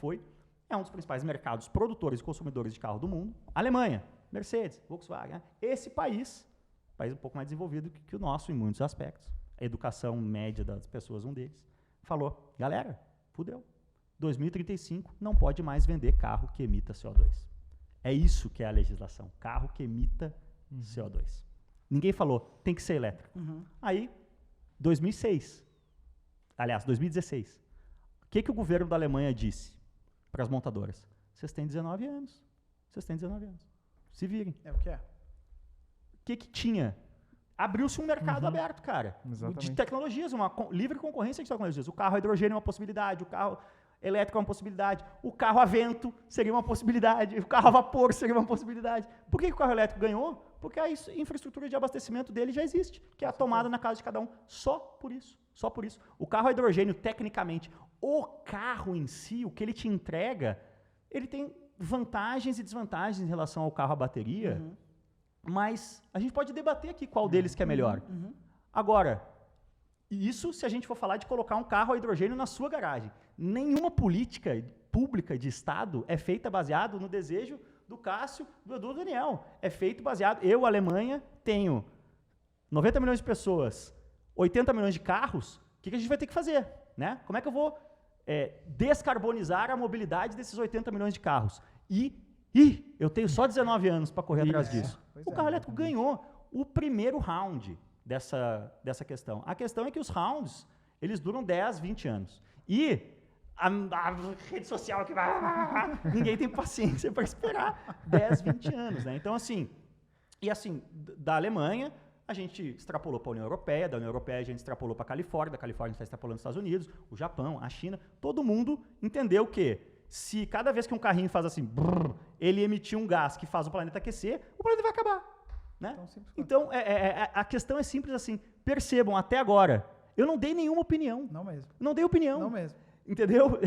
é um dos principais mercados produtores e consumidores de carro do mundo. Alemanha, Mercedes, Volkswagen, né? Esse país um pouco mais desenvolvido que o nosso em muitos aspectos, a educação média das pessoas, um deles, falou, galera, fudeu, 2035 não pode mais vender carro que emita CO2. É isso que é a legislação, carro que emita CO2. Ninguém falou, tem que ser elétrico. Aí, 2016, aliás, 2016, o que o governo da Alemanha disse para as montadoras? Vocês têm 19 anos, se virem. É o que é. O que tinha? Abriu-se um mercado aberto, cara, de tecnologias, uma livre concorrência de tecnologias. O carro a hidrogênio é uma possibilidade, o carro elétrico é uma possibilidade, o carro a vento seria uma possibilidade, o carro a vapor seria uma possibilidade. Por que o carro elétrico ganhou? Porque a infraestrutura de abastecimento dele já existe, que é a tomada na casa de cada um. Só por isso. O carro a hidrogênio, tecnicamente, o carro em si, o que ele te entrega, ele tem vantagens e desvantagens em relação ao carro a bateria Mas a gente pode debater aqui qual deles que é melhor. Agora, isso se a gente for falar de colocar um carro a hidrogênio na sua garagem. Nenhuma política pública de Estado é feita baseado no desejo do Cássio, do Edu, do Daniel. É feito baseado... Eu, Alemanha, tenho 90 milhões de pessoas, 80 milhões de carros, o que a gente vai ter que fazer? Né? Como é que eu vou descarbonizar a mobilidade desses 80 milhões de carros? Eu tenho só 19 anos para correr atrás disso. O carro elétrico ganhou o primeiro round dessa questão. A questão é que os rounds, eles duram 10, 20 anos. E a rede social que vai... Ninguém tem paciência para esperar 10, 20 anos. Né? Então, assim, da Alemanha, a gente extrapolou para a União Europeia, da União Europeia a gente extrapolou para a Califórnia, da Califórnia a gente está extrapolando para os Estados Unidos, o Japão, a China. Todo mundo entendeu que se cada vez que um carrinho faz assim, brrr, ele emitir um gás que faz o planeta aquecer, o planeta vai acabar. Né? Então, a questão é simples assim. Percebam, até agora, eu não dei nenhuma opinião. Não mesmo. Não dei opinião. Não mesmo. Entendeu?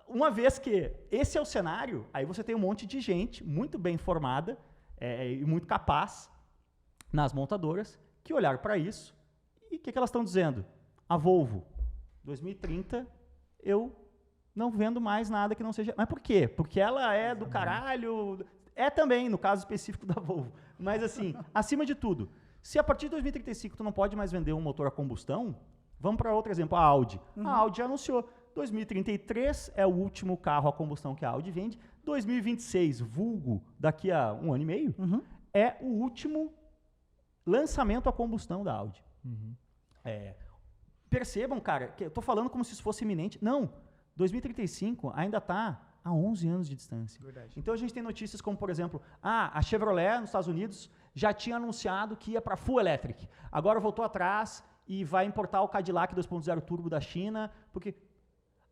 Uma vez que esse é o cenário, aí você tem um monte de gente muito bem informada e muito capaz nas montadoras que olharam para isso e o que elas estão dizendo? A Volvo, 2030, eu não vendo mais nada que não seja... Mas por quê? Porque ela é do caralho... É também, no caso específico da Volvo. Mas, assim, acima de tudo, se a partir de 2035 tu não pode mais vender um motor a combustão, vamos para outro exemplo, a Audi. A Audi já anunciou, 2033 é o último carro a combustão que a Audi vende, 2026, vulgo, daqui a 1 ano e meio, é o último lançamento a combustão da Audi. Percebam, cara, que eu estou falando como se isso fosse iminente. Não, 2035 ainda está a 11 anos de distância. Verdade. Então a gente tem notícias como, por exemplo, a Chevrolet nos Estados Unidos já tinha anunciado que ia para full electric. Agora voltou atrás e vai importar o Cadillac 2.0 turbo da China, porque...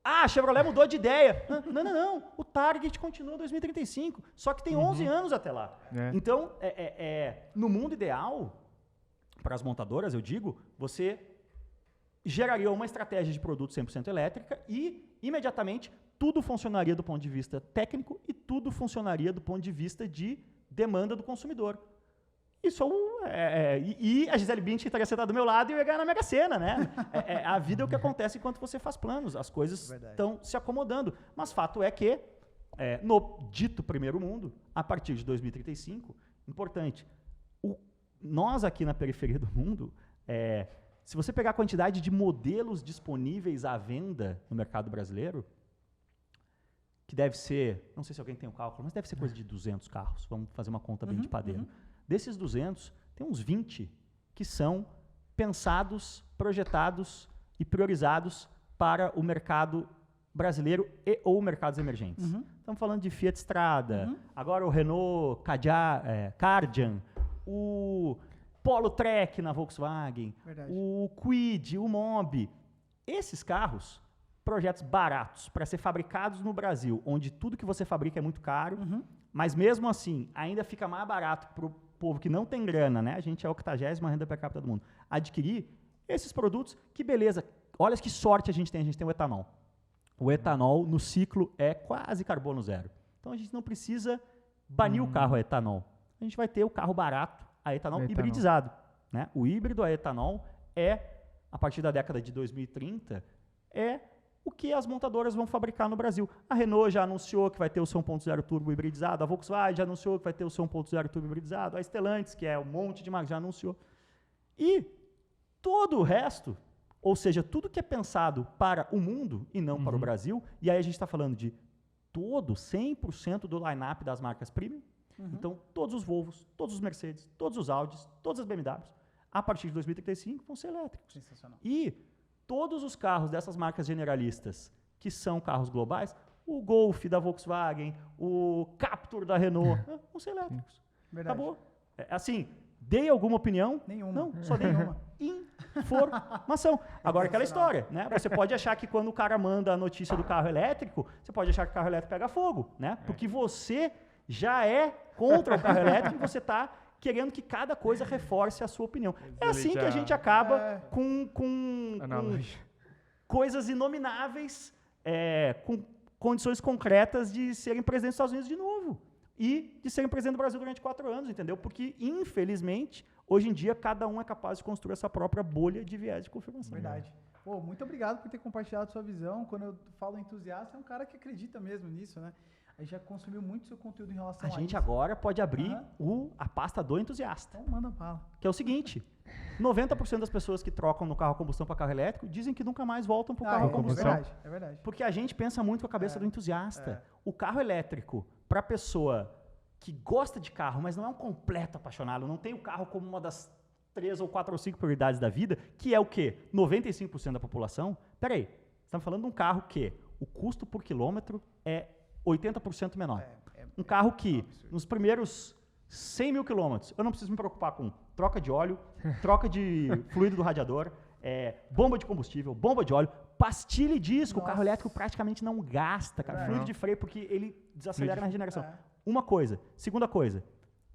a Chevrolet mudou de ideia. Não. O target continua em 2035, só que tem 11 anos até lá. Então, no mundo ideal, para as montadoras, eu digo, você geraria uma estratégia de produto 100% elétrica e, imediatamente, tudo funcionaria do ponto de vista técnico e tudo funcionaria do ponto de vista de demanda do consumidor. Isso e a Gisele Bündchen estaria sentada do meu lado e eu ia ganhar na Mega Sena, né? A vida é o que acontece enquanto você faz planos. As coisas estão se acomodando. Mas fato é que, no dito primeiro mundo, a partir de 2035, importante, nós aqui na periferia do mundo, se você pegar a quantidade de modelos disponíveis à venda no mercado brasileiro, que deve ser, não sei se alguém tem um cálculo, mas deve ser coisa de 200 carros. Vamos fazer uma conta bem de padeiro. Desses 200, tem uns 20 que são pensados, projetados e priorizados para o mercado brasileiro e ou mercados emergentes. Estamos falando de Fiat Strada, agora o Renault Kardian, o Polo Trek na Volkswagen, o Kwid, o Mobi. Esses carros, projetos baratos para ser fabricados no Brasil, onde tudo que você fabrica é muito caro, mas mesmo assim ainda fica mais barato para o povo que não tem grana, né? A gente é a 80ª renda per capita do mundo, adquirir esses produtos. Que beleza, olha que sorte a gente tem o etanol. O etanol no ciclo é quase carbono zero. Então a gente não precisa banir o carro a etanol. A gente vai ter o carro barato a etanol hibridizado. Né? O híbrido a etanol a partir da década de 2030, o que as montadoras vão fabricar no Brasil. A Renault já anunciou que vai ter o seu 1.0 turbo hibridizado, a Volkswagen já anunciou que vai ter o seu 1.0 turbo hibridizado, a Stellantis, que é um monte de marca, já anunciou. E todo o resto, ou seja, tudo que é pensado para o mundo e não para o Brasil, e aí a gente está falando de 100% do line-up das marcas premium, então todos os Volvos, todos os Mercedes, todos os Audis, todas as BMWs, a partir de 2035 vão ser elétricos. Sensacional. E todos os carros dessas marcas generalistas, que são carros globais, o Golf da Volkswagen, o Captur da Renault, vão ser elétricos. Verdade. Acabou. Assim, dei alguma opinião? Nenhuma. Não, só dei uma. Informação. Agora, aquela história, né? Você pode achar que quando o cara manda a notícia do carro elétrico, você pode achar que o carro elétrico pega fogo, né? Porque você já é contra o carro elétrico e você está querendo que cada coisa reforce a sua opinião. É assim que a gente acaba com coisas inomináveis, com condições concretas de serem presidentes dos Estados Unidos de novo. e de serem presidente do Brasil durante 4 anos, entendeu? Porque, infelizmente, hoje em dia, cada um é capaz de construir essa própria bolha de viés de confirmação. Verdade. Pô, muito obrigado por ter compartilhado sua visão. Quando eu falo entusiasta, é um cara que acredita mesmo nisso, né? A gente já consumiu muito seu conteúdo em relação a isso. A gente agora pode abrir a pasta do entusiasta. Então manda bala. Que é o seguinte, 90% das pessoas que trocam no carro a combustão para carro elétrico dizem que nunca mais voltam para o carro a combustão. É verdade. Porque a gente pensa muito com a cabeça do entusiasta. O carro elétrico, para a pessoa que gosta de carro, mas não é um completo apaixonado, não tem o carro como uma das 3 ou 4 ou 5 prioridades da vida, que é o quê? 95% da população? Peraí, estamos falando de um carro que o custo por quilômetro é 80% menor. Um carro que, nos primeiros 100 mil quilômetros, eu não preciso me preocupar com troca de óleo, troca de fluido do radiador, bomba de combustível, bomba de óleo, pastilha e disco. O carro elétrico praticamente não gasta, cara. Fluido de freio, porque ele desacelera na regeneração. Uma coisa. Segunda coisa,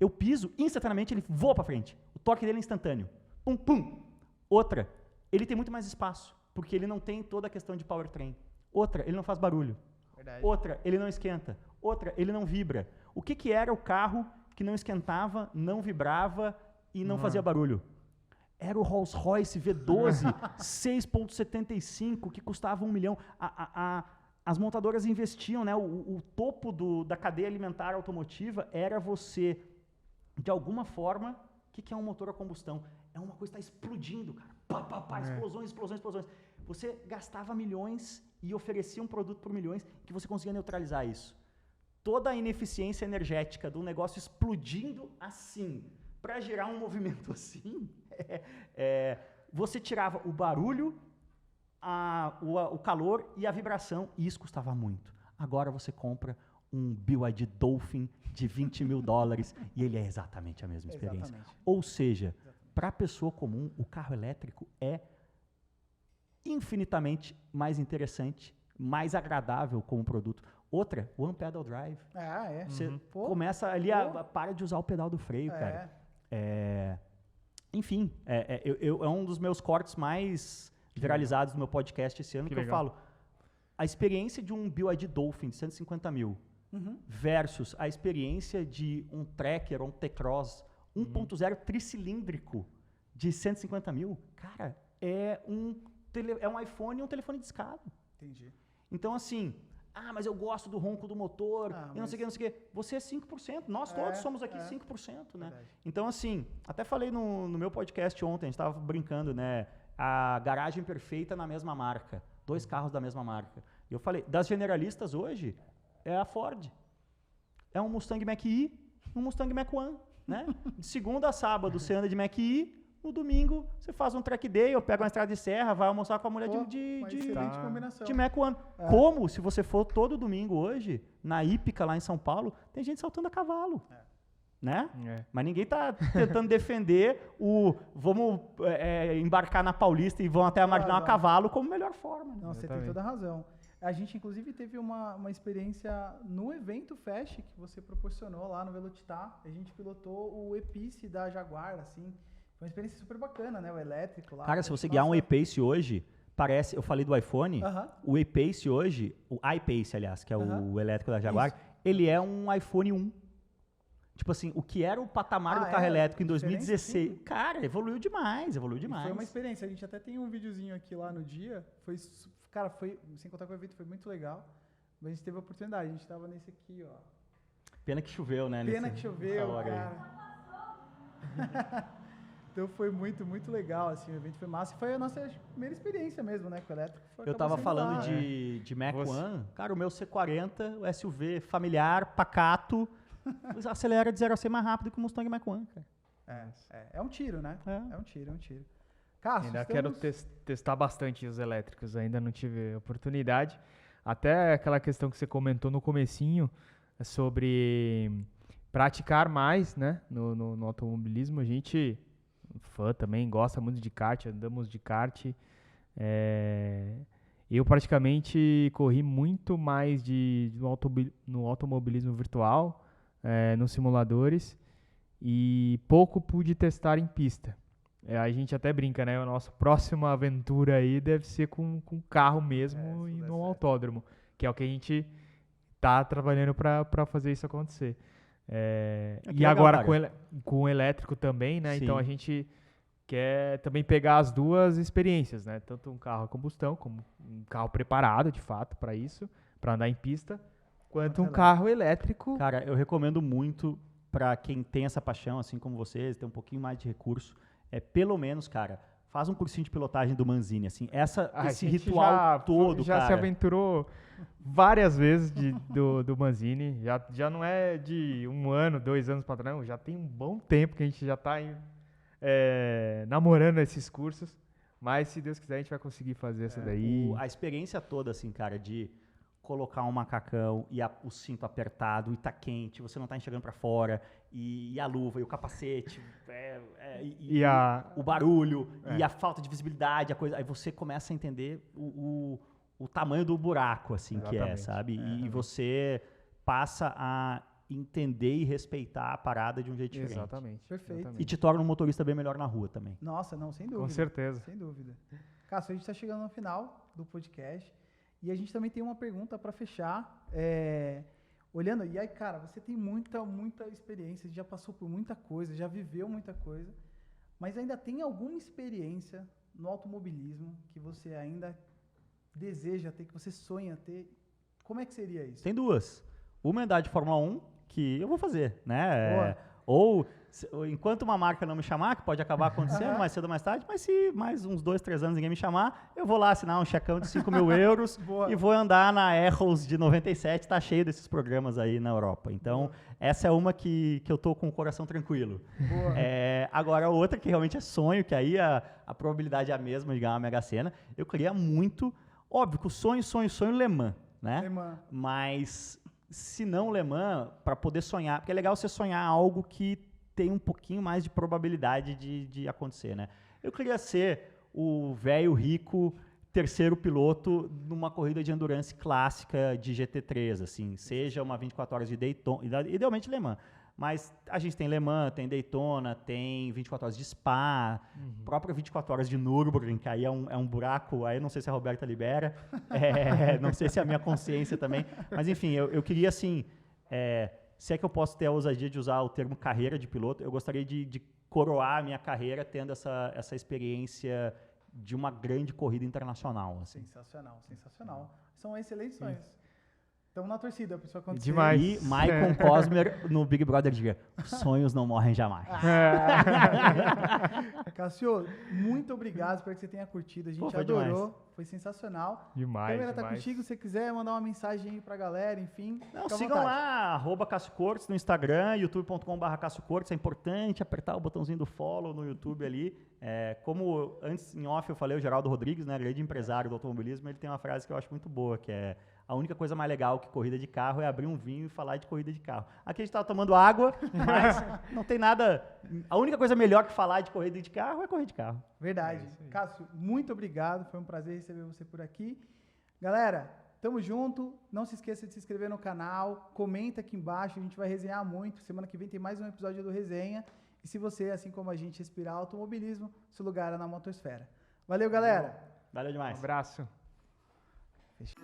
eu piso, instantaneamente ele voa para frente. O torque dele é instantâneo. Pum, pum. Outra, ele tem muito mais espaço, porque ele não tem toda a questão de powertrain. Outra, ele não faz barulho. Verdade. Outra, ele não esquenta. Outra, ele não vibra. O que era o carro que não esquentava, não vibrava e não fazia barulho? Era o Rolls Royce V12 6.75, que custava $1 milhão. As montadoras investiam, né? O topo da cadeia alimentar automotiva era você, de alguma forma, o que é um motor a combustão? É uma coisa que está explodindo, cara. Pá, pá, pá, explosões, explosões, explosões. Você gastava milhões e oferecia um produto por milhões que você conseguia neutralizar isso. Toda a ineficiência energética do negócio explodindo assim, para gerar um movimento assim, você tirava o barulho, o calor e a vibração, e isso custava muito. Agora você compra um BYD Dolphin de $20 mil e ele é exatamente a mesma experiência. Ou seja, para a pessoa comum, o carro elétrico é infinitamente mais interessante, mais agradável como produto. Outra, One Pedal Drive. Você começa ali para de usar o pedal do freio, cara. Enfim, é um dos meus cortes mais viralizados no meu podcast esse ano, que eu falo. A experiência de um BYD Dolphin de 150 mil versus a experiência de um Tracker ou um T-Cross 1.0 tricilíndrico de 150 mil, cara, é um iPhone e um telefone discado. Entendi. Então, assim, mas eu gosto do ronco do motor, e não sei o que, não sei o que. Você é 5%, nós todos somos aqui 5%, né? Verdade. Então, assim, até falei no meu podcast ontem, a gente estava brincando, né? A garagem perfeita na mesma marca. 2 carros da mesma marca. E eu falei, das generalistas hoje, é a Ford. É um Mustang Mach-E, um Mustang Mach-1, né? De segunda a sábado você anda de Mach-E, no domingo você faz um track day, ou pega uma estrada de serra, vai almoçar com a mulher de Mach-1. Como, se você for todo domingo hoje, na Hípica, lá em São Paulo, tem gente saltando a cavalo. Né? Mas ninguém está tentando defender vamos embarcar na Paulista e vão até a Marginal a cavalo como melhor forma. Né? Não, você tem toda a razão. A gente, inclusive, teve uma experiência no evento Fast que você proporcionou lá no Velocitar. A gente pilotou o E-Pace da Jaguar, assim. Foi uma experiência super bacana, né? O elétrico lá. Cara, se você guiar um E-Pace hoje, parece... Eu falei do iPhone. O E-Pace hoje, o iPace, aliás, que é o elétrico da Jaguar, ele é um iPhone 1. Tipo assim, o que era o patamar do carro elétrico em 2016, cara, evoluiu demais. E foi uma experiência, a gente até tem um videozinho aqui lá no dia, cara, sem contar com o evento, foi muito legal, mas a gente teve a oportunidade, a gente tava nesse aqui, ó. Pena que choveu, né? Pena que choveu, cara. Então foi muito, muito legal, assim, o evento foi massa, e foi a nossa primeira experiência mesmo, né, com o elétrico. Eu tava falando de Mach-1, cara, o meu C40, o SUV familiar, pacato, acelera de 0 a 100 mais rápido que o Mustang Mach-1, cara. É um tiro, né? É um tiro. Cássio, ainda quero testar bastante os elétricos, ainda não tive oportunidade. Até aquela questão que você comentou no comecinho, sobre praticar mais, né, no automobilismo. A gente, fã também, gosta muito de kart, andamos de kart. Eu praticamente corri muito mais no automobilismo virtual, nos simuladores, e pouco pude testar em pista. A gente até brinca, né? A nossa próxima aventura aí deve ser com carro mesmo e no autódromo, que é o que a gente tá trabalhando para fazer isso acontecer. E agora com o elétrico também, né? Sim. Então a gente quer também pegar as duas experiências, né? Tanto um carro a combustão, como um carro preparado, de fato, para isso, para andar em pista, quanto um carro elétrico. Cara, eu recomendo muito para quem tem essa paixão, assim como vocês, tem um pouquinho mais de recurso, pelo menos, cara, faz um cursinho de pilotagem do Manzini, assim, esse ritual todo, já se aventurou várias vezes do Manzini, já não é de 1 ano, 2 anos para trás, não, já tem um bom tempo que a gente já está namorando esses cursos, mas se Deus quiser a gente vai conseguir fazer essa daí. A experiência toda, assim, cara, de colocar um macacão e o cinto apertado e tá quente, você não tá enxergando para fora, e a luva, e o capacete, o barulho, e a falta de visibilidade, a coisa, aí você começa a entender o tamanho do buraco, assim, exatamente, que sabe? E você passa a entender e respeitar a parada de um jeito diferente. Exatamente. Perfeito. Exatamente. E te torna um motorista bem melhor na rua também. Nossa, não, sem dúvida. Com certeza. Sem dúvida. Cássio, a gente está chegando no final do podcast e a gente também tem uma pergunta para fechar. Olhando, e aí, cara, você tem muita experiência, já passou por muita coisa, já viveu muita coisa, mas ainda tem alguma experiência no automobilismo que você ainda deseja ter, que você sonha ter? Como é que seria isso? Tem 2. Uma é andar de Fórmula 1, que eu vou fazer, né? Ou, enquanto uma marca não me chamar, que pode acabar acontecendo mais cedo ou mais tarde, mas se mais uns 2, 3 anos ninguém me chamar, eu vou lá assinar um checão de 5.000 euros e vou andar na Arrows de 97, tá cheio desses programas aí na Europa. Então, essa é uma que eu tô com o coração tranquilo. Agora, a outra que realmente é sonho, que aí a probabilidade é a mesma de ganhar uma Mega Sena, eu queria muito, óbvio que o sonho Le Mans, né? Le Mans. Mas se não Le Mans, para poder sonhar, porque é legal você sonhar algo que tem um pouquinho mais de probabilidade de acontecer, né? Eu queria ser o velho rico terceiro piloto numa corrida de endurance clássica de GT3, assim, seja uma 24 horas de Daytona, idealmente Le Mans. Mas a gente tem Le Mans, tem Daytona, tem 24 horas de Spa, própria 24 horas de Nürburgring, que aí é um buraco, aí não sei se a Roberta libera, não sei se é a minha consciência também, mas enfim, eu queria assim, se é que eu posso ter a ousadia de usar o termo carreira de piloto, eu gostaria de coroar a minha carreira tendo essa experiência de uma grande corrida internacional. Assim. Sensacional, sensacional. São excelentes sonhos. Estamos na torcida para isso acontecer. Demais. E Maicon Cosmer no Big Brother diga, sonhos não morrem jamais. Cássio, muito obrigado, espero que você tenha curtido. A gente adorou, demais. Foi sensacional. Demais, a câmera tá contigo, se você quiser mandar uma mensagem aí pra galera, enfim. Não, sigam lá, @Cássio Cortes no Instagram, youtube.com/Cássio Cortes. É importante apertar o botãozinho do follow no YouTube ali. Como antes, em off, eu falei, o Geraldo Rodrigues, né, grande empresário do automobilismo, ele tem uma frase que eu acho muito boa, que é: a única coisa mais legal que corrida de carro é abrir um vinho e falar de corrida de carro. Aqui a gente estava tomando água, mas não tem nada... A única coisa melhor que falar de corrida de carro é correr de carro. Verdade. Cássio, muito obrigado. Foi um prazer receber você por aqui. Galera, tamo junto. Não se esqueça de se inscrever no canal. Comenta aqui embaixo. A gente vai resenhar muito. Semana que vem tem mais um episódio do Resenha. E se você, assim como a gente, respirar automobilismo, seu lugar é na motosfera. Valeu, galera. Valeu demais. Um abraço. Fechou.